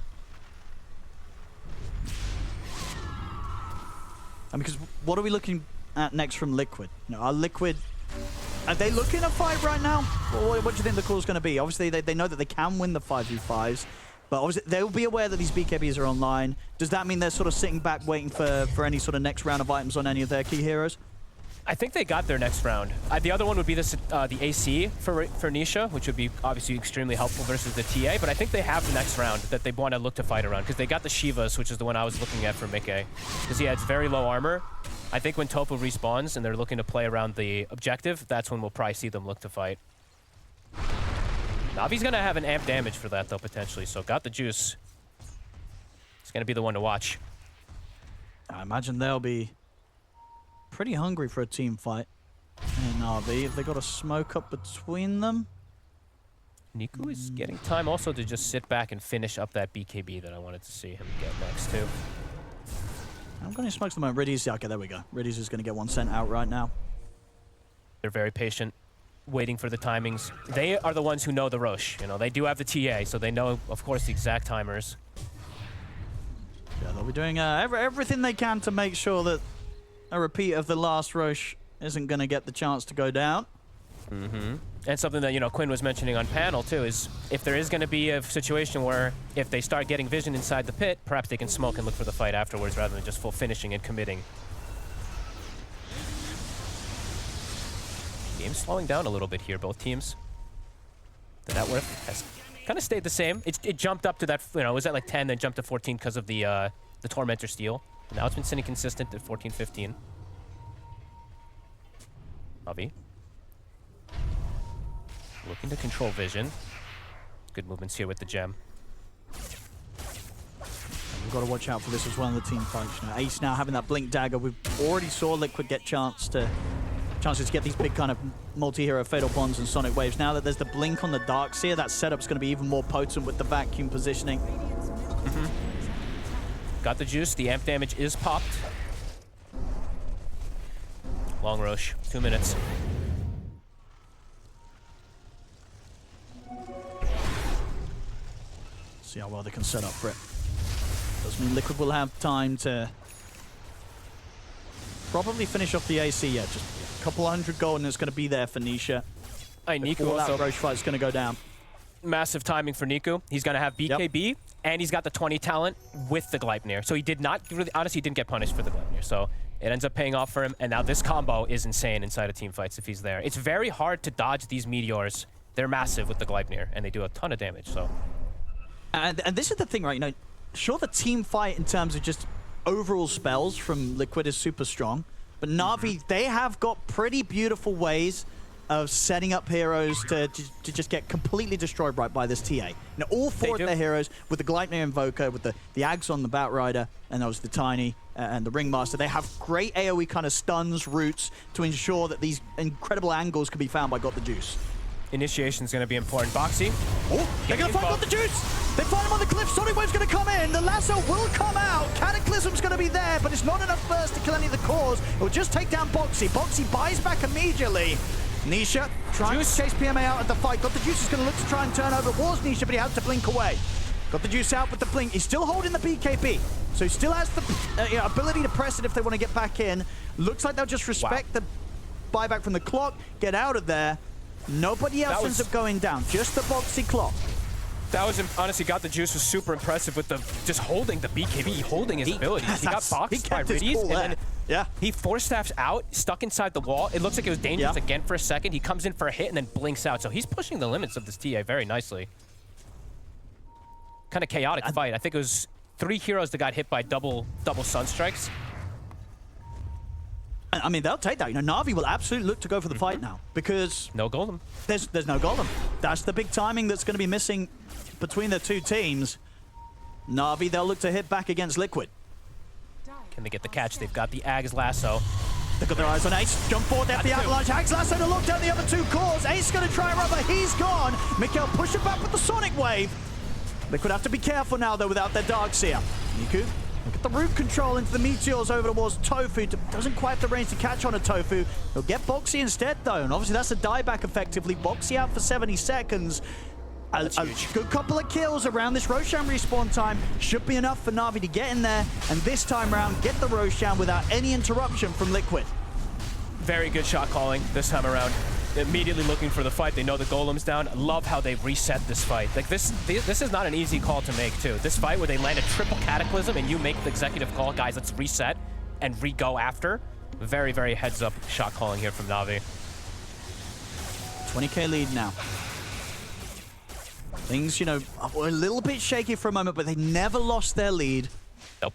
And because what are we looking at next from Liquid? You know, are they looking to fight right now? What do you think the call is going to be? Obviously, they know that they can win the 5v5s, but obviously they'll be aware that these BKBs are online. Does that mean they're sort of sitting back waiting for any sort of next round of items on any of their key heroes? I think they got their next round. The other one would be this, the AC for Nisha, which would be obviously extremely helpful versus the TA, but I think they have the next round that they want to look to fight around, because they got the Shivas, which is the one I was looking at for Mickey, because he has very low armor. I think when Tofu respawns and they're looking to play around the objective, that's when we'll probably see them look to fight. Navi's going to have an amp damage for that, though, potentially, so got the juice. It's going to be the one to watch. I imagine they'll be pretty hungry for a team fight in Navi. Have they got a smoke up between them? Niku is getting time also to just sit back and finish up that BKB that I wanted to see him get next to. I'm going to smoke them on Riddies. Okay, there we go. Riddies is going to get one sent out right now. They're very patient, waiting for the timings. They are the ones who know the Roche. You know, they do have the TA, so they know, of course, the exact timers. Yeah, they'll be doing everything they can to make sure that a repeat of the last Roche isn't going to get the chance to go down. And something that, you know, Quinn was mentioning on panel, too, is if there is going to be a situation where if they start getting vision inside the pit, perhaps they can smoke and look for the fight afterwards rather than just full finishing and committing. Game's slowing down a little bit here, both teams. The net worth has kind of stayed the same. It jumped up to that, you know, it was at like 10, then jumped to 14 because of the Tormentor steal. Now it's been sitting consistent at 14, 15. Navi. Looking to control vision. Good movements here with the gem. We've got to watch out for this as well in the team fights. Now, Ace now having that blink dagger. We've already saw Liquid get chance to chances to get these big kind of multi-hero fatal bonds and sonic waves. Now that there's the blink on the Darkseer, that setup's going to be even more potent with the vacuum positioning. Got the juice. The amp damage is popped. Long Roche, 2 minutes. See how well they can set up for it. Doesn't mean Liquid will have time to probably finish off the AC yet. Just a couple hundred gold and it's going to be there for Nisha. Hey, Niku All that also Roche fight's going to go down. massive timing for Niku. He's going to have BKB, and he's got the 20 talent with the Gleipnir. So he did not really, honestly, he didn't get punished for the Gleipnir. So it ends up paying off for him, and now this combo is insane inside of team fights if he's there. It's very hard to dodge these meteors. They're massive with the Gleipnir, and they do a ton of damage. So, and this is the thing, right? You know, sure, the team fight in terms of just overall spells from Liquid is super strong, but Navi, they have got pretty beautiful ways of setting up heroes to just get completely destroyed right by this TA. Now, all four of their heroes, with the Gleipnir Invoker, with the Aghson, the Batrider, and those the Tiny and the Ringmaster, they have great AoE kind of stuns, roots to ensure that these incredible angles can be found by Got the Juice. Initiation's going to be important. Boxy. Oh, they're going to find Got the Juice! They find him on the cliff. Sonic Wave's going to come in. The lasso will come out. Cataclysm's going to be there, but it's not enough burst to kill any of the cores. It will just take down Boxy. Boxy buys back immediately. Nisha trying to chase PMA out of the fight. Got the Juice is going to look to try and turn over towards Nisha, but he has to blink away. Got the Juice out with the blink. He's still holding the BKB, so he still has the ability to press it if they want to get back in. Looks like they'll just respect the buyback from the clock, get out of there. Nobody else ends up going down, just the Boxy clock. That was, honestly, Got the Juice was super impressive with the just holding the BKB, holding his abilities. He got boxed by Riddies, and then he force staffs out, stuck inside the wall. It looks like it was dangerous again for a second. He comes in for a hit and then blinks out. So he's pushing the limits of this TA very nicely. Kind of chaotic fight. I think it was 3 heroes that got hit by double sunstrikes. I mean, they'll take that. You know, Navi will absolutely look to go for the fight now because no golem. There's no golem. That's the big timing that's going to be missing between the two teams. Navi, they'll look to hit back against Liquid. Can they get the catch? They've got the Agh's lasso. They've got their eyes on Ace. Jump forward, they have the avalanche. Agh's lasso to lock down the other 2 cores. Ace going to try and run, but he's gone. Mikhail pushing back with the Sonic Wave. Liquid have to be careful now, though, without their Darkseer. Niku, look at the root control into the meteors over towards Tofu. Doesn't quite have the range to catch on a Tofu. He'll get Boxy instead, though, and obviously that's a dieback effectively. Boxy out for 70 seconds. A good couple of kills around this Roshan respawn time should be enough for Navi to get in there, and this time round, get the Roshan without any interruption from Liquid. Very good shot calling this time around. Immediately looking for the fight. They know the golem's down. Love how they reset this fight. Like this is not an easy call to make too. This fight where they land a triple cataclysm and you make the executive call, guys, let's reset and re-go after. Very, very heads up shot calling here from Navi. 20k lead now. Things, you know, were a little bit shaky for a moment, but they never lost their lead.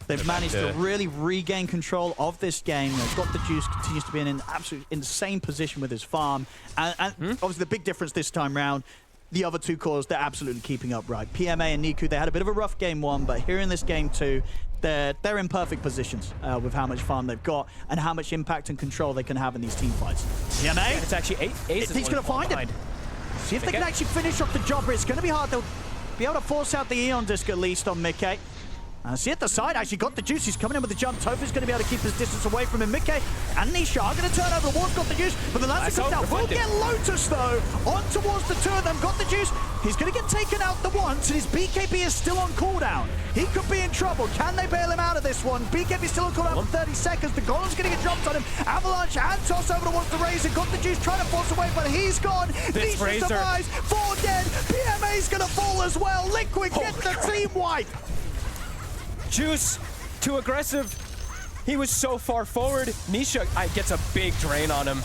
They've managed to really regain control of this game. They've got the Juice, continues to be in an absolute insane position with his farm. And obviously the big difference this time round, the other 2 cores, they're absolutely keeping up right. PMA and Niku, they had a bit of a rough game 1, but here in this game 2, they're in perfect positions with how much farm they've got and how much impact and control they can have in these team fights. PMA? It's actually Ace. He's going to find it. See if they can actually finish off the job. It's going to be hard. They'll be able to force out the Eon Disc at least on Mickey. See at the side, actually got the Juice. He's coming in with the jump. Tofu's going to be able to keep his distance away from him. Mickey and Nisha are going to turn over. The wall's got the Juice, but the Lancer comes out. Will get Lotus, though, on towards the 2 of them. Got the Juice. He's going to get taken out the once, and his BKB is still on cooldown. He could be in trouble. Can they bail him out of this one? BKB still on cooldown for 30 seconds. The Golem's going to get dropped on him. Avalanche and toss over towards the Razor. Got the Juice trying to force away, but he's gone. Nisha survives. 4 dead. PMA's going to fall as well. Liquid get the team wipe. Juice, too aggressive. He was so far forward. Nisha gets a big drain on him.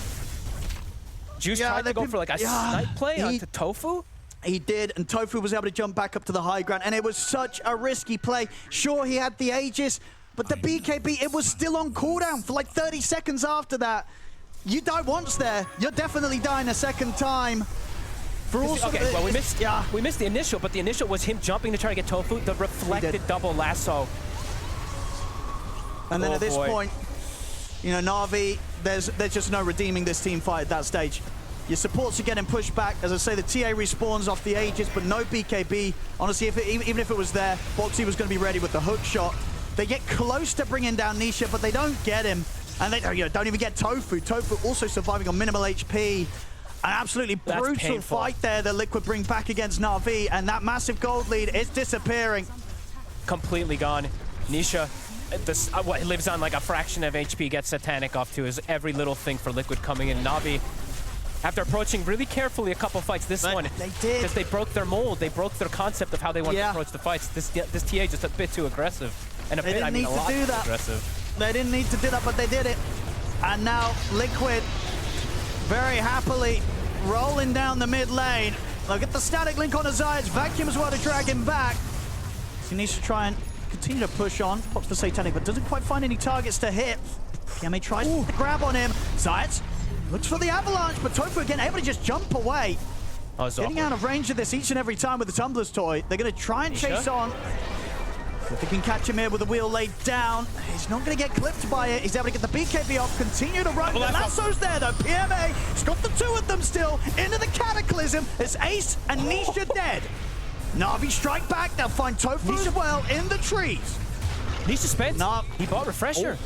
Juice tried to go for like a snipe play onto Tofu. He did, and Tofu was able to jump back up to the high ground, and it was such a risky play. Sure, he had the Aegis, but the BKB, it was still on cooldown for like 30 seconds after that. You die once there, you're definitely dying a second time. Well, we missed the initial, but the initial was him jumping to try to get Tofu, the reflected double lasso. And then at this point, You know, Navi, there's just no redeeming this team fight at that stage. Your supports are getting pushed back. As I say, the TA respawns off the Aegis, but no BKB. Honestly, even if it was there, Boxy was going to be ready with the hook shot. They get close to bringing down Nisha, but they don't get him. And they don't even get Tofu. Tofu also surviving on minimal HP. An absolutely brutal fight there that Liquid bring back against Navi, and that massive gold lead is disappearing. Completely gone. Nisha, what lives on like a fraction of HP, gets Satanic off to is every little thing for Liquid coming in. Navi, after approaching really carefully a couple fights, this one, they did. because they broke their mold, they broke their concept of how they want to approach the fights. This TA just a bit too aggressive, and They didn't need to do that. They didn't need to do that, but they did it. And now Liquid, very happily rolling down the mid lane. Look at the static link on Azai's. Vacuum as well to drag him back. He needs to try and continue to push on. Pops the Satanic, but doesn't quite find any targets to hit. PMA tries to grab on him. Zayat looks for the avalanche, but Tofu again able to just jump away. Getting out of range of this each and every time with the Tumbler's Toy. They're going to try and chase on. If they can catch him here with the wheel laid down, he's not going to get clipped by it. He's able to get the BKB off, continue to run. The lasso's there though. PMA, he's got the two of them still into the Cataclysm. It's Ace and Nisha dead. Navi strike back. They'll find Tofu as well in the trees. Nisha spent. He bought Refresher.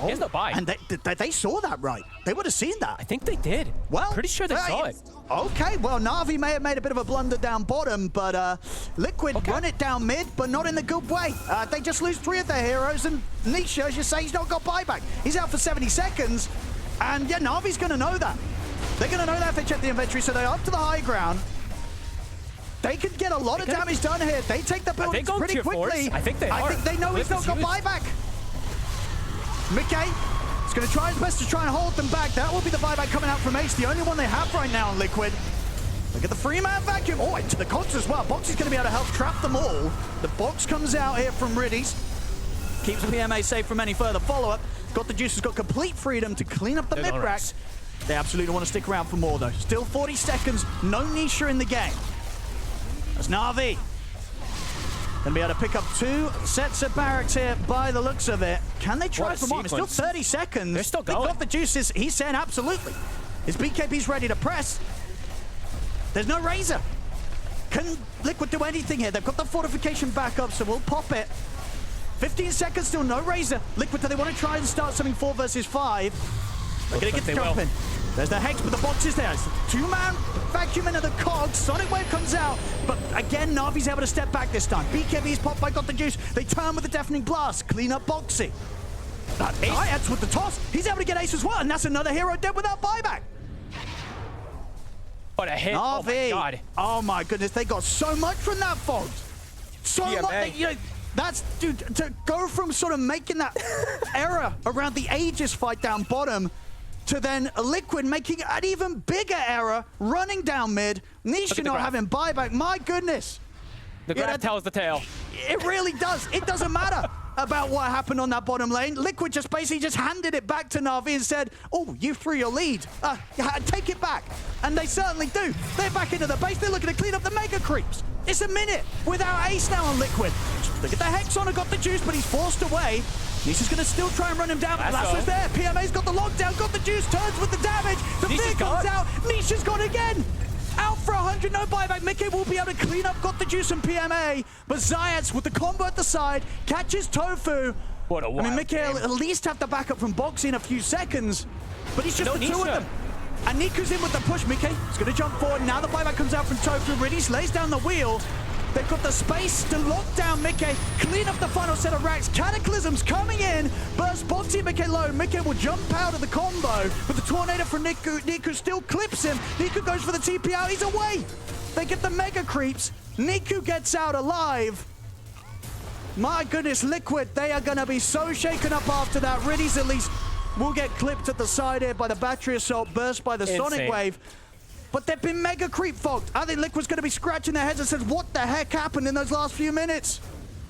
He has no buy. And they saw that, right? They would have seen that. I think they did. Well, pretty sure they saw it. Okay, well, Navi may have made a bit of a blunder down bottom, but Liquid run it down mid, but not in the good way. They just lose 3 of their heroes, and Nisha, as you say, he's not got buyback. He's out for 70 seconds, and yeah, Navi's going to know that. They're going to know that if they check the inventory, so they're up to the high ground. They could get a lot of damage done here. They take the buildings pretty quickly. I think they are. I think they know he's not got buyback. Mickey is going to try his best to try and hold them back. That will be the buyback coming out from Ace, the only one they have right now on Liquid. Look at the free-man vacuum. Oh, into the cogs as well. Box is going to be able to help trap them all. The box comes out here from Riddies. Keeps PMA safe from any further follow-up. Got the Juice has got complete freedom to clean up the mid-rack. They absolutely want to stick around for more, though. Still 40 seconds. No Nisha in the game. That's Navi. Gonna be able to pick up 2 sets of barracks here by the looks of it. Can they try for more? It's still 30 seconds. They're still going. They've got the juices. He's saying absolutely. His BKB's ready to press. There's no Razor. Can Liquid do anything here? They've got the fortification back up, so we'll pop it. 15 seconds still, no Razor. Liquid, do they want to try and start something 4 versus 5? They're gonna get the jump in. There's the Hex, but the box is there. It's 2-man vacuum into the cogs. Sonic Wave comes out, but again, Navi's able to step back this time. BKB's popped by Got the Juice. They turn with the Deafening Blast. Clean up Boxy. Ace with the toss. He's able to get Ace as well, and that's another hero dead without buyback. What a hit. Navi. Oh my god. Oh my goodness, they got so much from that Fog. So much. You know, that's, dude, to go from sort of making that error around the Aegis fight down bottom to then Liquid making an even bigger error, running down mid, Nisha not having buyback. My goodness. The graph tells the tale. It really does. It doesn't matter about what happened on that bottom lane. Liquid just basically just handed it back to Navi and said, oh, you threw your lead. Take it back. And they certainly do. They're back into the base. They're looking to clean up the mega creeps. It's a minute without Ace now on Liquid. Look at the Hex on, got the juice, but he's forced away. Nisha's going to still try and run him down. Lasso's there. PMA's got the lockdown, got the juice, turns with the damage. The fear comes out. Nisha's gone again. Out for 100, no buyback. Mickey will be able to clean up, got the juice and PMA. But Zayats with the combo at the side, catches Tofu. What a wild Mickey will at least have the backup from Boxy in a few seconds. But he's just the 2 of them. And Niku's in with the push. Mickey is going to jump forward. Now the buyback comes out from Tofu. Riddies lays down the wheel. They've got the space to lock down Mickey, clean up the final set of racks. Cataclysm's coming in. Burst Boxy Mickey low. Mickey will jump out of the combo, but the Tornado from Niku. Niku still clips him. Niku goes for the TP out. He's away. They get the mega creeps. Niku gets out alive. My goodness, Liquid, they are going to be so shaken up after that. Riddies at least will get clipped at the side here by the battery assault, burst by the Sonic Wave. But they've been mega creep fogged. I think Liquid's going to be scratching their heads and says, what the heck happened in those last few minutes?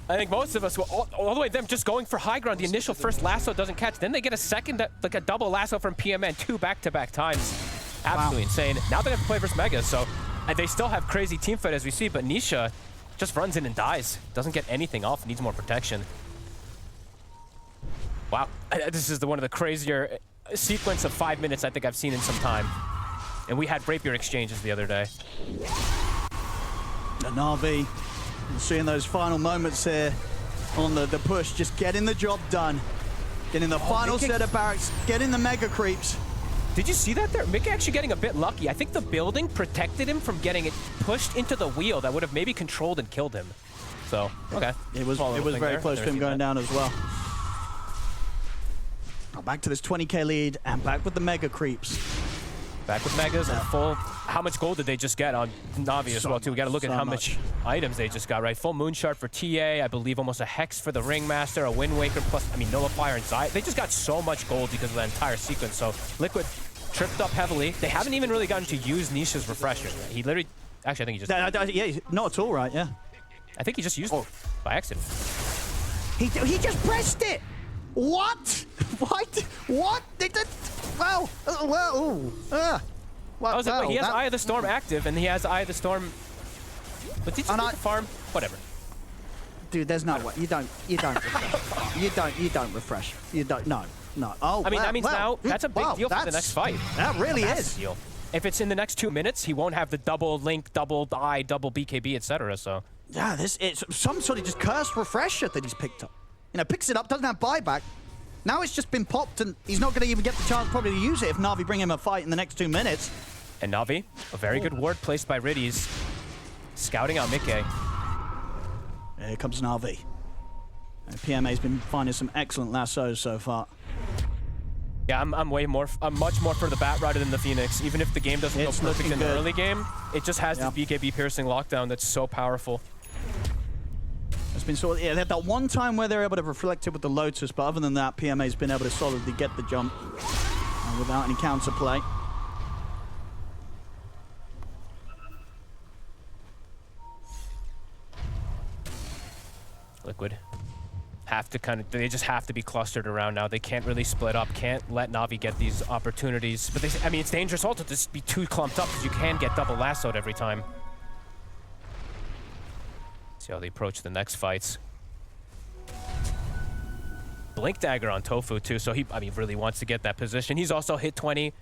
I think most of us, all the way them just going for high ground. The initial first lasso doesn't catch. Then they get a second, like a double lasso from PMN, 2 back-to-back times. Absolutely insane. Now they have to play versus Mega, so they still have crazy team fight as we see, but Nisha just runs in and dies. Doesn't get anything off, needs more protection. Wow, this is one of the crazier sequence of 5 minutes I think I've seen in some time. And we had rapier exchanges the other day. And Navi, seeing those final moments here on the push, just getting the job done. Getting the final set of barracks, getting the mega creeps. Did you see that there? Mickey actually getting a bit lucky. I think the building protected him from getting it pushed into the wheel that would have maybe controlled and killed him. So, okay. It was very close to him going down as well. Now back to this 20k lead and back with the mega creeps. Back with megas and full. How much gold did they just get on Navi as well, too? We got to look at how much items they just got, right? Full Moonshard for TA, I believe almost a Hex for the Ringmaster, a Wind Waker, plus, I mean, Nullifier and Zaya. They just got so much gold because of that entire sequence. So Liquid tripped up heavily. They haven't even really gotten to use Nisha's Refresher. He literally, actually, I think he just... Yeah, not at all, right, yeah. I think he just used it by accident. He just pressed it! What? What? What? Well, I was like, wait, he has Eye of the Storm active, and he has Eye of the Storm. But did you the farm? Whatever. Dude, there's no way. You don't refresh. you don't refresh. You don't. No. Oh, I mean, that means now that's a big deal for the next fight. That really is. Deal. If it's in the next 2 minutes, he won't have the double link, double eye, double BKB, etc. So. Yeah, it's some sort of just cursed refresher that he's picked up. You know, picks it up, doesn't have buyback. Now it's just been popped, and he's not going to even get the chance probably to use it if Navi bring him a fight in the next 2 minutes. And Navi, a very good ward placed by Riddies, scouting out Mickey. Here comes Navi. And PMA's been finding some excellent lassos so far. Yeah, I'm much more for the Bat Rider than the Phoenix. Even if the game doesn't go perfect in the early game, it just has this BKB piercing lockdown that's so powerful. It's been sort of, yeah, they had that one time where they're able to reflect it with the Lotus, but other than that, PMA's been able to solidly get the jump without any counterplay. Liquid have to they just have to be clustered around now. They can't really split up, can't let Navi get these opportunities. But I mean, it's dangerous also to just be too clumped up because you can get double lassoed every time. See how they approach the next fights. Blink Dagger on Tofu too, so he, I mean, really wants to get that position. He's also hit 20.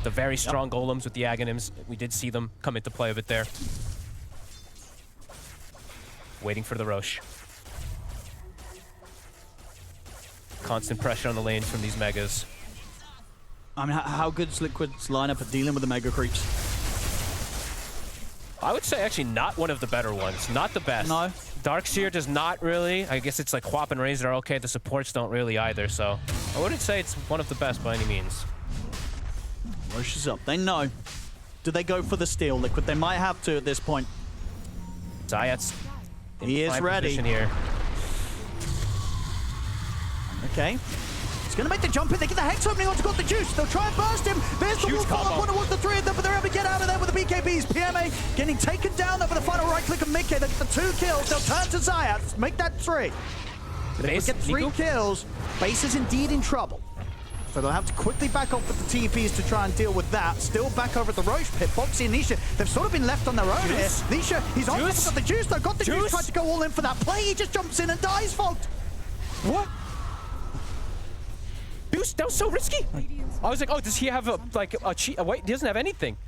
The very strong golems with the Aghanims. We did see them come into play a bit there. Waiting for the Roche. Constant pressure on the lanes from these megas. I mean, how good's Liquid's lineup at dealing with the mega creeps? I would say actually not one of the better ones. Not the best. No. Darkseer does not really. I guess it's like Hwap and Razor are okay. The supports don't really either, so I wouldn't say it's one of the best by any means. Roche is up. They know. Do they go for the steal, Liquid? They might have to at this point. Zayat's he is ready here. Okay. He's going to make the jump in. They get the Hex opening onto got the juice. They'll try and burst him. There's the wolf follow-up one towards the three of them, but they're able to get out of there with the BKBs. PMA getting taken down there for the final right click of Mickey. That's the 2 kills. They'll turn to Zayat. Make that 3. But if we get 3 kills, Base is indeed in trouble. So they'll have to quickly back off with the TPs to try and deal with that. Still back over at the Roche pit. Foxy and Nisha, they've sort of been left on their own here. Nisha, he's on top of the juice though. Got the juice, tried to go all in for that play. He just jumps in and dies, Fogged. What? Juice, that was so risky. I was like, oh, does he have a cheat? Wait, he doesn't have anything.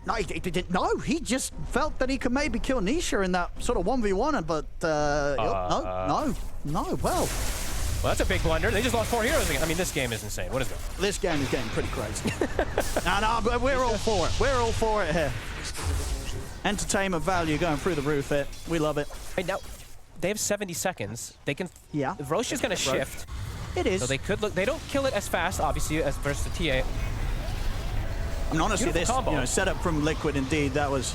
No, he didn't. No, he just felt that he could maybe kill Nisha in that sort of 1v1, but no. Well, that's a big blunder. They just lost 4 heroes again. I mean, this game is insane. What is it? This game is getting pretty crazy. no, but we're all for it. We're all for it here. Entertainment value going through the roof here. We love it. Right now, they have 70 seconds. They can. Yeah. Roche is going to shift. It is. So they could look. They don't kill it as fast, obviously, as versus the TA. I mean, honestly, this setup from Liquid, indeed, that was.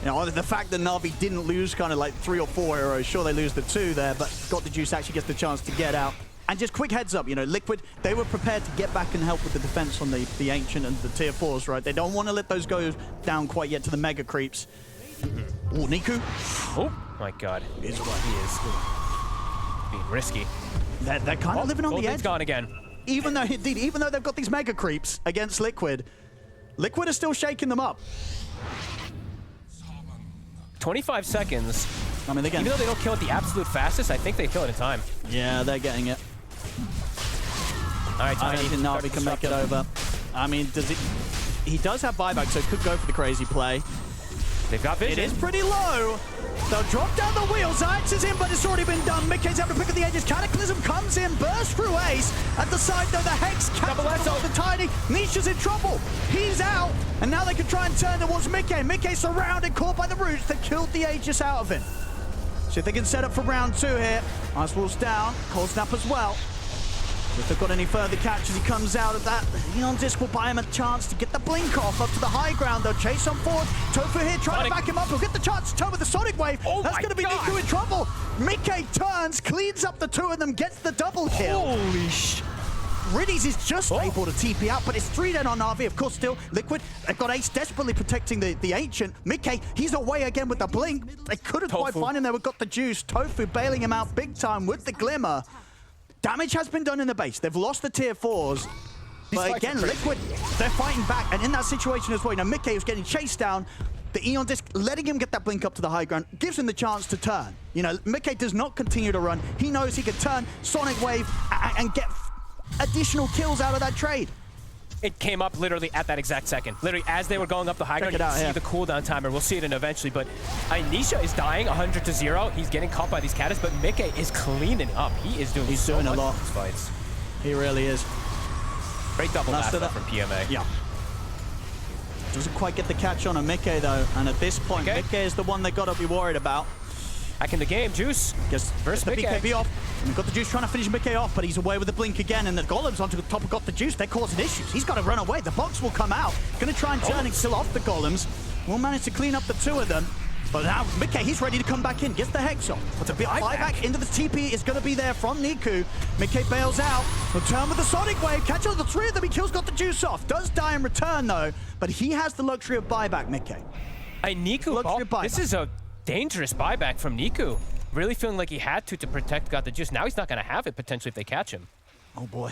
The fact that Navi didn't lose kind of like 3 or 4 arrows. Sure, they lose the 2 there, but got the juice actually gets the chance to get out. And just quick heads up, Liquid, they were prepared to get back and help with the defense on the Ancient and the tier 4s, right? They don't want to let those go down quite yet to the mega creeps. Oh, Niku. Oh my God. Is what he is. Being risky. They're kind of living on the edge. Gone again. Even though they've got these mega creeps against Liquid, Liquid is still shaking them up. 25 seconds. I mean, even though they don't kill it the absolute fastest, I think they kill it in time. Yeah, they're getting it. All right, I Tiny. don't think Navi can make it over. I mean, he does have buyback, so could go for the crazy play. They've got vision. It is pretty low. They'll drop down the wheel. Zayats is in, but it's already been done. Mickey's able to pick up the edges. Cataclysm comes in, bursts through Ace. At the side, though, the Hex catches off the Tiny. Nisha's in trouble. He's out. And now they can try and turn towards Mickey. Mickey's surrounded, caught by the roots. They killed the Aegis out of him. See if they can set up for round 2 here. Icewall's down. Cold Snap as well. If they've got any further catches, he comes out of that. Neon Disc will buy him a chance to get the blink off up to the high ground. They'll chase on forward. Tofu here trying to back him up. He'll get the chance to turn with the Sonic Wave. Oh That's going to be Niku in trouble. Mickey turns, cleans up the 2 of them, gets the double kill. Holy sh... Riddies is just able to TP out, but it's 3 dead on Navi. Of course, still Liquid. They've got Ace desperately protecting the Ancient. Mickey, he's away again with the blink. They couldn't quite find him there. We've got the juice. Tofu bailing him out big time with the Glimmer. Damage has been done in the base. They've lost the tier 4s. But again, Liquid, they're fighting back. And in that situation as well, you know, Mickey was getting chased down. The Eon Disc letting him get that blink up to the high ground gives him the chance to turn. You know, Mickey does not continue to run. He knows he can turn, Sonic Wave, and get additional kills out of that trade. It came up literally at that exact second. Literally, as they were going up the high ground, you can see the cooldown timer. We'll see it in eventually, but Nisha is dying 100-0. He's getting caught by these Catas, but Mickey is cleaning up. He is doing so much in these fights. He really is. Great double last from PMA. Yeah. Doesn't quite get the catch on a Mickey, though, and at this point, Mickey is the one they got to be worried about. Back in the game, Juice. Gets the BKB off. And we've got the Juice trying to finish Mickey off, but he's away with the blink again, and the Golems onto the top have got the Juice. They're causing issues. He's got to run away. The box will come out. Going to try and turn it still off the Golems. Will manage to clean up the 2 of them. But now Mickey, he's ready to come back in. Gets the Hex off. But the buyback into the TP is going to be there from Niku. Mickey bails out. He'll turn with the Sonic Wave. Catch all the 3 of them. He kills, got the Juice off. Does die in return, though. But he has the luxury of buyback, Mickey. Niku, this is a dangerous buyback from Niku. Really feeling like he had to protect Got the Juice. Now he's not going to have it potentially if they catch him. Oh boy.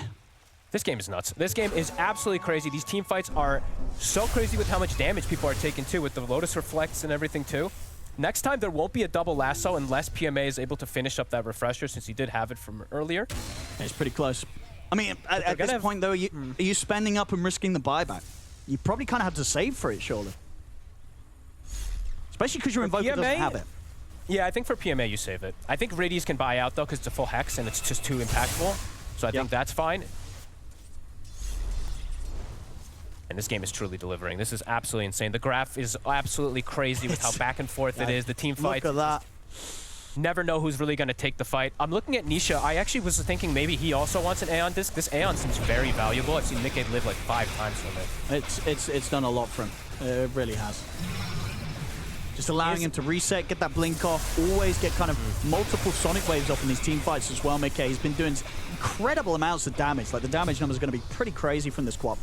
This game is nuts. This game is absolutely crazy. These team fights are so crazy with how much damage people are taking too, with the Lotus Reflects and everything too. Next time there won't be a double lasso unless PMA is able to finish up that refresher, since he did have it from earlier. It's pretty close. I mean, at this point though, are you spending up and risking the buyback? You probably kind of have to save for it, surely. Especially because your Invoker doesn't have it. Yeah, I think for PMA you save it. I think Riddies can buy out though because it's a full Hex and it's just too impactful. So I think that's fine. And this game is truly delivering. This is absolutely insane. The graph is absolutely crazy with how back and forth it is. The team fights. Look at that. Never know who's really going to take the fight. I'm looking at Nisha. I actually was thinking maybe he also wants an Aeon Disc. This Aeon seems very valuable. I've seen Mickey live like 5 times from it. It's done a lot for him. It really has. Just allowing him to reset, get that blink off, always get kind of multiple Sonic Waves off in these team fights as well, Mickey. He's been doing incredible amounts of damage. Like, the damage numbers are going to be pretty crazy from this Quap.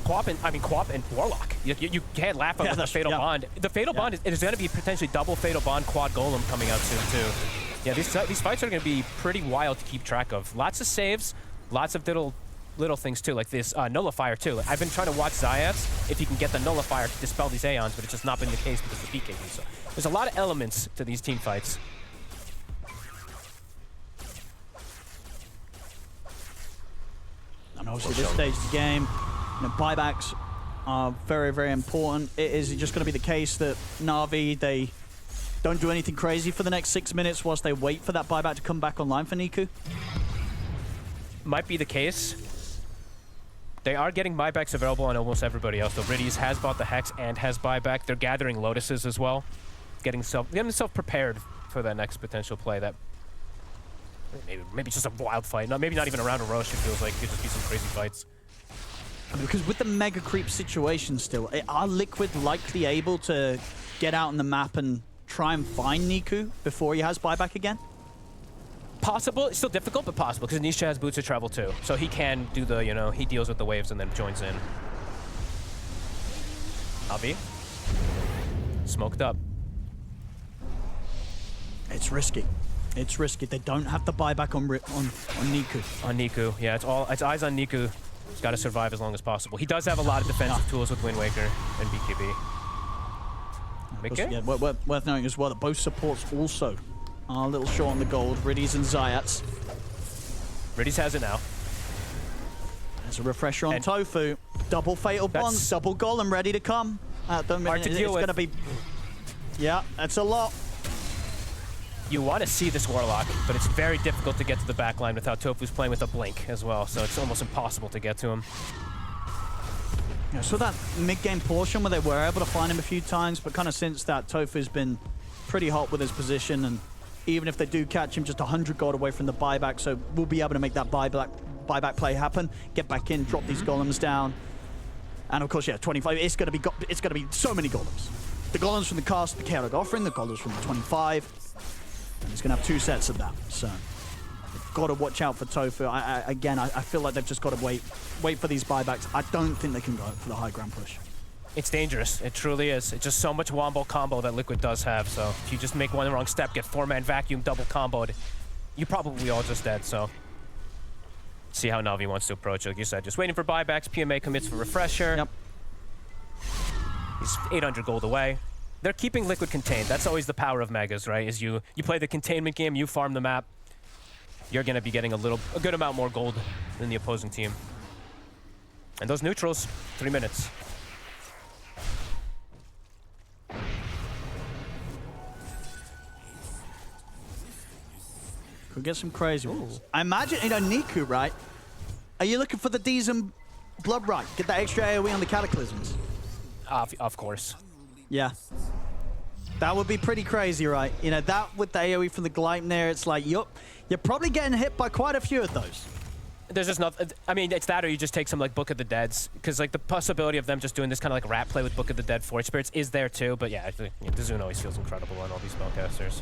Quap and Warlock. You can't laugh at the Fatal Bond. The Fatal Bond is going to be potentially double Fatal Bond Quad Golem coming out soon, too. Yeah, these fights are going to be pretty wild to keep track of. Lots of saves, lots of little things too, like this Nullifier too. I've been trying to watch Zayats if he can get the Nullifier to dispel these Aeons, but it's just not been the case because of the BKB. So there's a lot of elements to these team fights. And obviously this stage of the game, you know, buybacks are very, very important. Is it just going to be the case that Navi, they don't do anything crazy for the next 6 minutes whilst they wait for that buyback to come back online for Niku? Might be the case. They are getting buybacks available on almost everybody else. The Riddies has bought the Hex and has buyback. They're gathering Lotuses as well. Getting themselves prepared for that next potential play. That maybe just a wild fight. Maybe not even a round of Roche. It feels like it could just be some crazy fights. Because with the mega creep situation still, are Liquid likely able to get out on the map and try and find Niku before he has buyback again? Possible. It's still difficult, but possible, because Nisha has boots of travel too. So he can do the, you know, he deals with the waves and then joins in. Navi. Smoked up. It's risky. It's risky. They don't have the buyback on Niku. On Niku, yeah. It's eyes on Niku. He's got to survive as long as possible. He does have a lot of defensive tools with Wind Waker and BKB. Okay. Yeah, worth knowing as well that both supports also are a little short on the gold. Riddies and Zayats. Riddies has it now. There's a refresher on And Tofu. Double Fatal Bonds, that's double Golem ready to come. hard to deal with. It's going to be... Yeah, that's a lot. You want to see this Warlock, but it's very difficult to get to the back line without Tofu's playing with a blink as well, so it's almost impossible to get to him. Yeah, so that mid-game portion where they were able to find him a few times, but kind of since that, Tofu's been pretty hot with his position, and even if they do catch him, just 100 gold away from the buyback, so we'll be able to make that buyback play happen, get back in, drop these golems down, and of course, yeah, 25. It's gonna be so many golems. The golems from the cast, the chaotic offering, the golems from the 25. And he's gonna have 2 sets of that, so they've got to watch out for Tofu. Again, I feel like they've just got to wait for these buybacks. I don't think they can go for the high ground push. It's dangerous. It truly is. It's just so much wombo combo that Liquid does have. So if you just make one wrong step, get 4-man vacuum, double comboed, you probably all just dead. So see how Navi wants to approach it. Like you said, just waiting for buybacks. PMA commits for refresher. Yep. He's 800 gold away. They're keeping Liquid contained. That's always the power of Megas, right? Is you play the containment game, you farm the map, you're going to be getting a good amount more gold than the opposing team. And those neutrals, 3 minutes. Could get some crazy ones. I imagine, Niku, right? Are you looking for the D's and Blood right? Get that extra AoE on the Cataclysms. Of course. Yeah. That would be pretty crazy, right? That with the AoE from the Gleipnir, it's like, you're probably getting hit by quite a few of those. There's just nothing. I mean, it's that or you just take some like Book of the Deads, because like the possibility of them just doing this kind of like rat play with Book of the Dead Forge Spirits is there too. But yeah, the Zune always feels incredible on all these spellcasters.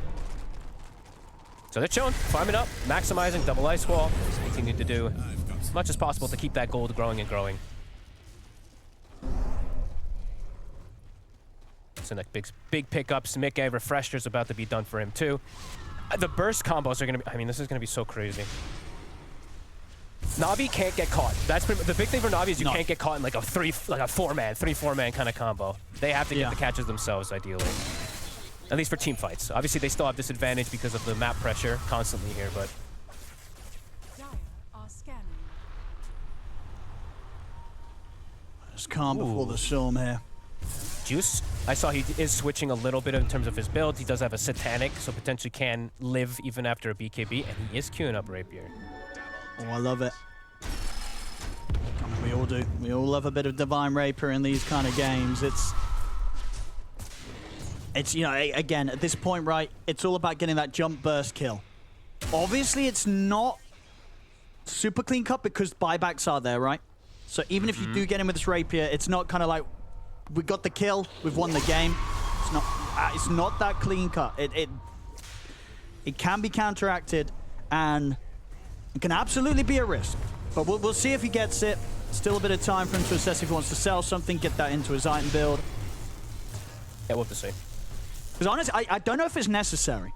So they're chilling, farming up, maximizing double ice wall, continue to do as much as possible to keep that gold growing and growing. So like big pickups. Mickey refresher's about to be done for him too. The burst combos are gonna be. I mean, this is gonna be so crazy. Navi can't get caught. That's the big thing for Navi is you can't get caught in like a 4-man kind of combo. They have to get the catches themselves, ideally. At least for team fights. Obviously, they still have disadvantage because of the map pressure constantly here, but. Dire are scanning. Just calm before the storm here. Juice, I saw he is switching a little bit in terms of his build. He does have a Satanic, so potentially can live even after a BKB, and he is queuing up Rapier. Oh, I love it. I mean, we all do. We all love a bit of Divine Rapier in these kind of games. It's again, at this point, right, it's all about getting that jump burst kill. Obviously, it's not super clean cut because buybacks are there, right? So even if you do get in with this Rapier, it's not kind of like, we got the kill, we've won the game. It's not that clean cut. It can be counteracted, and it can absolutely be a risk. But we'll see if he gets it. Still a bit of time for him to assess if he wants to sell something, get that into his item build. Yeah, we'll have to see. Because honestly, I don't know if it's necessary.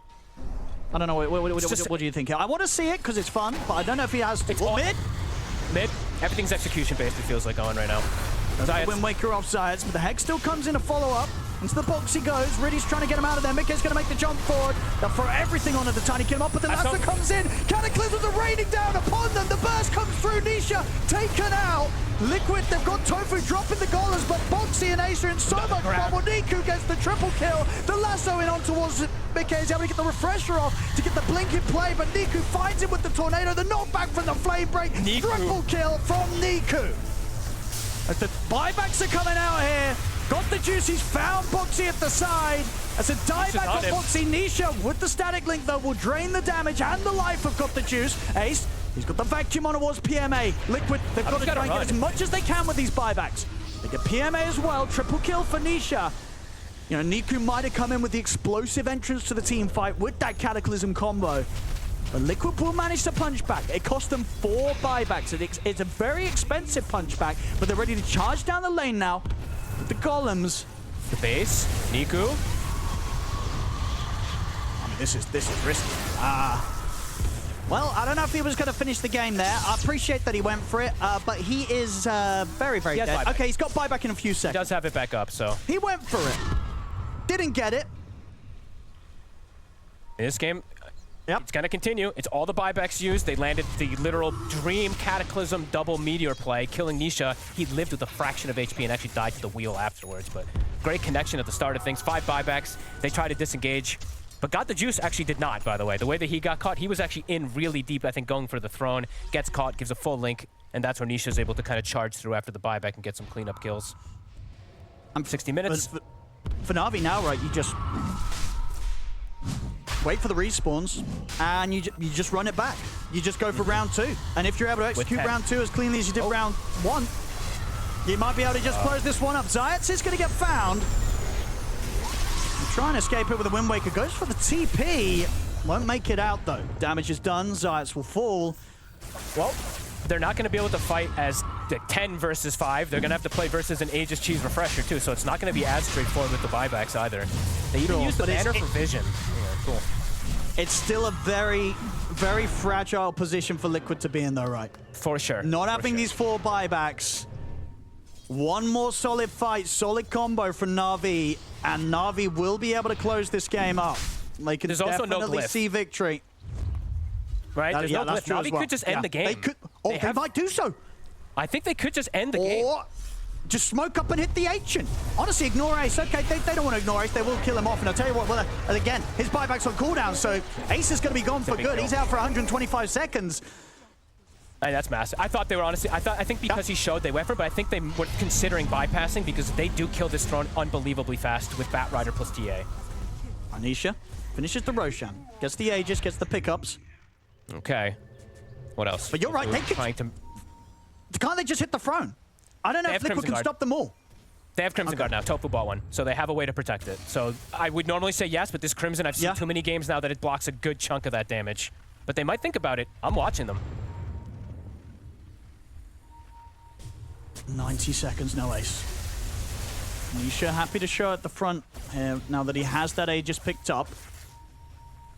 I don't know. What do you think? I want to see it because it's fun, but I don't know if he has to. It's all mid. Mid. Everything's execution based. It feels like on right now. Wind Waker off Zayats, but the Hex still comes in a follow-up. Into the box he goes. Riddy's trying to get him out of there. Mickey's going to make the jump forward. They'll throw everything onto the Tiny, kill him up, but the Lasso comes in. Cataclysms are raining down upon them. The burst comes through. Nisha taken out. Liquid, they've got Tofu dropping the golems, but Boxy and Ace are in so much trouble. Niku gets the triple kill. The Lasso in on towards Mickey. He's able to get the refresher off to get the blink in play, but Niku finds him with the tornado. The knockback from the flame break. Triple kill from Niku. As the buybacks are coming out here. Got the juice, he's found Boxy at the side. As a dieback on Boxy, Nisha with the static link though will drain the damage and the life of Got the Juice. Ace, he's got the vacuum on towards PMA. Liquid, they've got to try and get as much as they can with these buybacks. They get PMA as well, triple kill for Nisha. Niku might have come in with the explosive entrance to the team fight with that Cataclysm combo. But Liquid will manage to punch back. It cost them 4 buybacks. It's a very expensive punch back, but they're ready to charge down the lane now. With the golems. The base. Niku. I mean, this is risky. Well, I don't know if he was going to finish the game there. I appreciate that he went for it, but he is very, very dead. Buyback. Okay, he's got buyback in a few seconds. He does have it back up, so. He went for it. Didn't get it. In this game, Yep. It's going to continue. It's all the buybacks used. They landed the literal dream cataclysm double meteor play, killing Nisha. He lived with a fraction of HP and actually died to the wheel afterwards. But great connection at the start of things. 5 buybacks. They tried to disengage. But got the juice actually did not, by the way. The way that he got caught, he was actually in really deep, I think, going for the throne. Gets caught, gives a full link. And that's where Nisha's able to kind of charge through after the buyback and get some cleanup kills. 60 minutes. For Navi now, right, you just wait for the respawns, and you just run it back. You just go for round 2. And if you're able to execute round 2 as cleanly as you did round 1, you might be able to just close this one up. Zayats is going to get found. Trying to escape it with a Wind Waker. Goes for the TP. Won't make it out, though. Damage is done. Zayats will fall. Well, they're not going to be able to fight as 10 versus 5. They're going to have to play versus an Aegis Cheese Refresher, too, so it's not going to be as straightforward with the buybacks either. They even use the banner for vision. Yeah, cool. It's still a very, very fragile position for Liquid to be in, though, right? For sure. Not having these 4 buybacks. One more solid fight, solid combo from Navi, and Navi will be able to close this game up. They can definitely see victory. Right? There's no that's glyph. Navi could just end the game. They could. Oh, they might do so. I think they could just end the game. Or just smoke up and hit the ancient. Honestly, ignore Ace. Okay, they don't want to ignore Ace. They will kill him off. And I'll tell you what, well, again, his buyback's on cooldown, so Ace is going to be gone for good. He's out for 125 seconds. Hey, that's massive. I thought they were honestly, I think because he showed they went for it, but I think they were considering bypassing because they do kill this throne unbelievably fast with Bat Rider plus TA. Anisha finishes the Roshan. Gets the Aegis, gets the pickups. Okay. What else? But you're right, they could... Can't they just hit the throne? I don't know if Liquid can stop them all. They have Crimson Guard now. Tofu bought one, so they have a way to protect it. So I would normally say yes, but this Crimson, I've seen too many games now that it blocks a good chunk of that damage. But they might think about it. I'm watching them. 90 seconds, no Ace. Nisha happy to show at the front now that he has that Aegis picked up.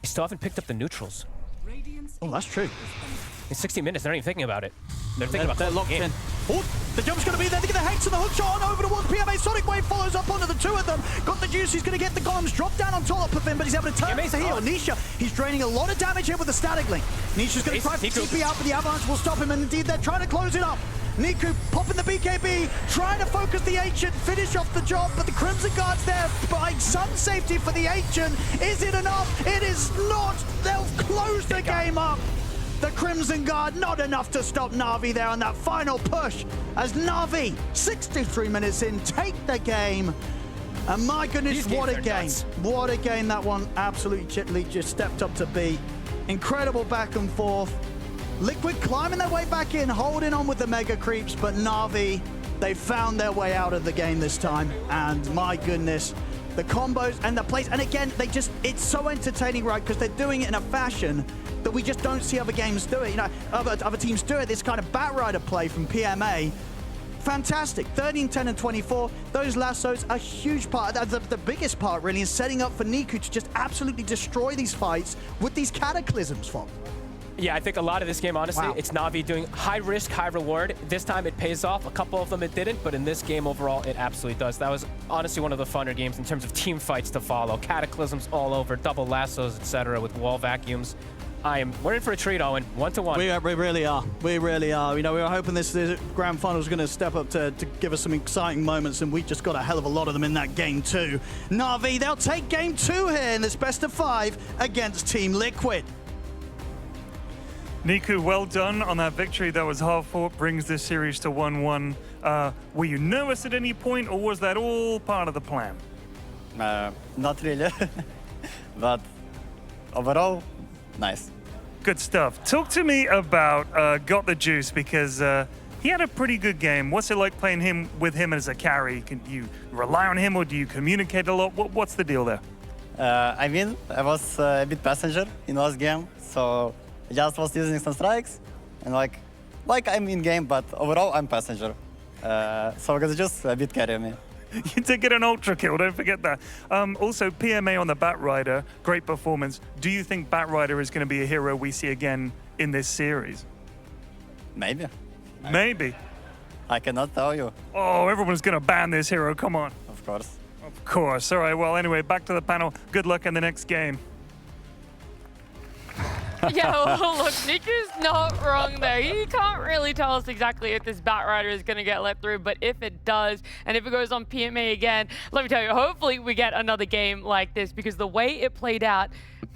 They still haven't picked up the neutrals. Oh, that's true. In 60 minutes, they're not even thinking about it. They're thinking about they're locked in. Oh, the jump's going to be there. They get the Hex and the hook shot on over towards PMA. Sonic Wave follows up onto the 2 of them. Got the juice. He's going to get the golems dropped down on top of him, but he's able to turn to heal. Nisha, he's draining a lot of damage here with the static link. Nisha's going to try to TP out, but the Avalanche will stop him, and indeed they're trying to close it up. Niku popping the BKB, trying to focus the Ancient, finish off the job, but the Crimson Guard's there, buying some safety for the Ancient. Is it enough? It is not. They'll close the game up. The Crimson Guard, not enough to stop Navi there on that final push, as Navi, 63 minutes in, take the game. And my goodness, what a game. What a game that one absolutely just stepped up to be. Incredible back and forth. Liquid climbing their way back in, holding on with the mega creeps, but Navi, they found their way out of the game this time. And my goodness, the combos and the plays, and again, it's so entertaining, right? Because they're doing it in a fashion that we just don't see other games do it. You know, other teams do it. This kind of Bat Rider play from PMA. Fantastic. 13, 10, and 24. Those lassos, a huge part, the biggest part really, is setting up for Niku to just absolutely destroy these fights with these cataclysms, Fob. Yeah, I think a lot of this game, honestly, it's Navi doing high risk, high reward. This time it pays off. A couple of them it didn't, but in this game overall, it absolutely does. That was honestly one of the funner games in terms of team fights to follow. Cataclysms all over, double lassos, etc., with wall vacuums. We're in for a treat, Owen. 1-1. We really are. We really are. You know, we were hoping this grand final was going to step up to give us some exciting moments, and we just got a hell of a lot of them in that game too. Navi, they'll take game 2 here in this best of 5 against Team Liquid. Niku, well done on that victory. That was hard-fought, brings this series to 1-1. Were you nervous at any point, or was that all part of the plan? Not really, but overall, nice. Good stuff. Talk to me about Got the Juice, because he had a pretty good game. What's it like playing with him as a carry? Can you rely on him, or do you communicate a lot? What's the deal there? I mean, I was a bit passenger in last game, so I just was using some strikes, and like I'm in game, but overall I'm passenger. So it's just a bit carry me. You did get an ultra kill, don't forget that. Also, PMA on the Bat Rider, great performance. Do you think Bat Rider is going to be a hero we see again in this series? Maybe. Maybe. I cannot tell you. Oh, everyone's going to ban this hero, come on. Of course. Of course. All right, well, anyway, back to the panel. Good luck in the next game. Yeah, well, look, Niku's not wrong there. He can't really tell us exactly if this Batrider is going to get let through, but if it does, and if it goes on PMA again, let me tell you, hopefully we get another game like this, because the way it played out,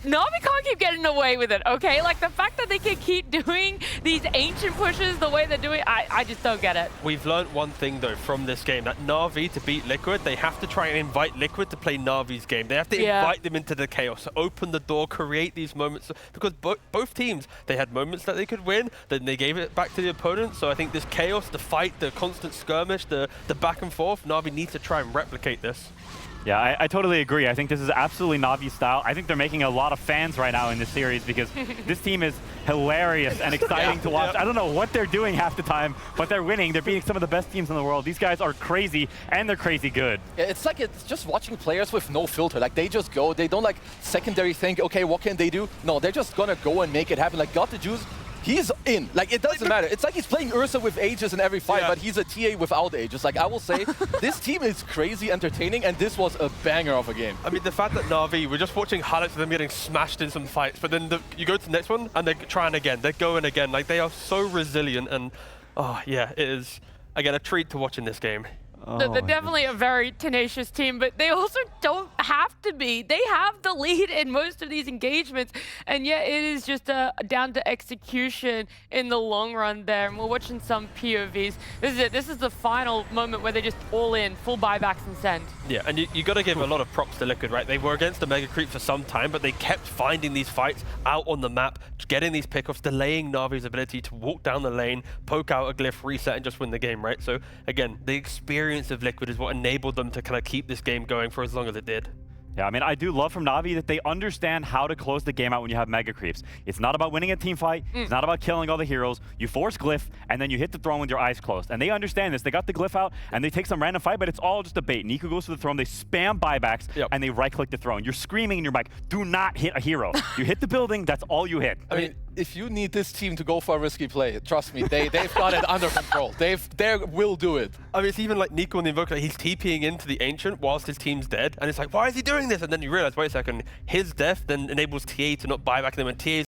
Navi can't keep getting away with it, okay? Like, the fact that they can keep doing these ancient pushes the way they're doing, I just don't get it. We've learned one thing, though, from this game, that Navi, to beat Liquid, they have to try and invite Liquid to play Navi's game. They have to invite them into the chaos, open the door, create these moments, because both teams, they had moments that they could win, then they gave it back to the opponent. So I think this chaos, the fight, the constant skirmish, the back and forth, Navi needs to try and replicate this. Yeah, I totally agree. I think this is absolutely Navi's style. I think they're making a lot of fans right now in this series because this team is hilarious and exciting to watch. I don't know what they're doing half the time, but they're winning. They're beating some of the best teams in the world. These guys are crazy, and they're crazy good. Yeah, it's like it's just watching players with no filter. Like, they just go. They don't, like, secondary think, okay, what can they do? No, they're just gonna go and make it happen. Like, got the juice. He's in. Like, it doesn't matter. It's like he's playing Ursa with Aegis in every fight, but he's a TA without Aegis. Like, I will say, this team is crazy entertaining, and this was a banger of a game. I mean, the fact that Navi, we're just watching highlights of them getting smashed in some fights, but then you go to the next one, and they're trying again. They're going again. Like, they are so resilient, and, oh, yeah, it is, again, a treat to watch in this game. They're definitely a very tenacious team, but they also don't have to be. They have the lead in most of these engagements, and yet it is just down to execution in the long run there. And we're watching some POVs. This is it. This is the final moment where they just all in, full buybacks and send. Yeah, and you got to give a lot of props to Liquid, right? They were against the Mega Creep for some time, but they kept finding these fights out on the map, getting these pickoffs, delaying Navi's ability to walk down the lane, poke out a glyph, reset, and just win the game, right? So, again, the experience of Liquid is what enabled them to kind of keep this game going for as long as it did. Yeah, I mean, I do love from Navi that they understand how to close the game out when you have mega creeps. It's not about winning a team fight. It's not about killing all the heroes. You force glyph, and then you hit the throne with your eyes closed. And they understand this. They got the glyph out, and they take some random fight, but it's all just a bait. Niku goes to the throne, they spam buybacks, and they right-click the throne. You're screaming in your mic, do not hit a hero. You hit the building, that's all you hit. I mean, if you need this team to go for a risky play, trust me, they've got it under control. They will do it. I mean, it's even like Nico on the Invoker, he's TPing into the Ancient whilst his team's dead, and it's like, why is he doing this? And then you realize, wait a second, his death then enables TA to not buy back them, and TA's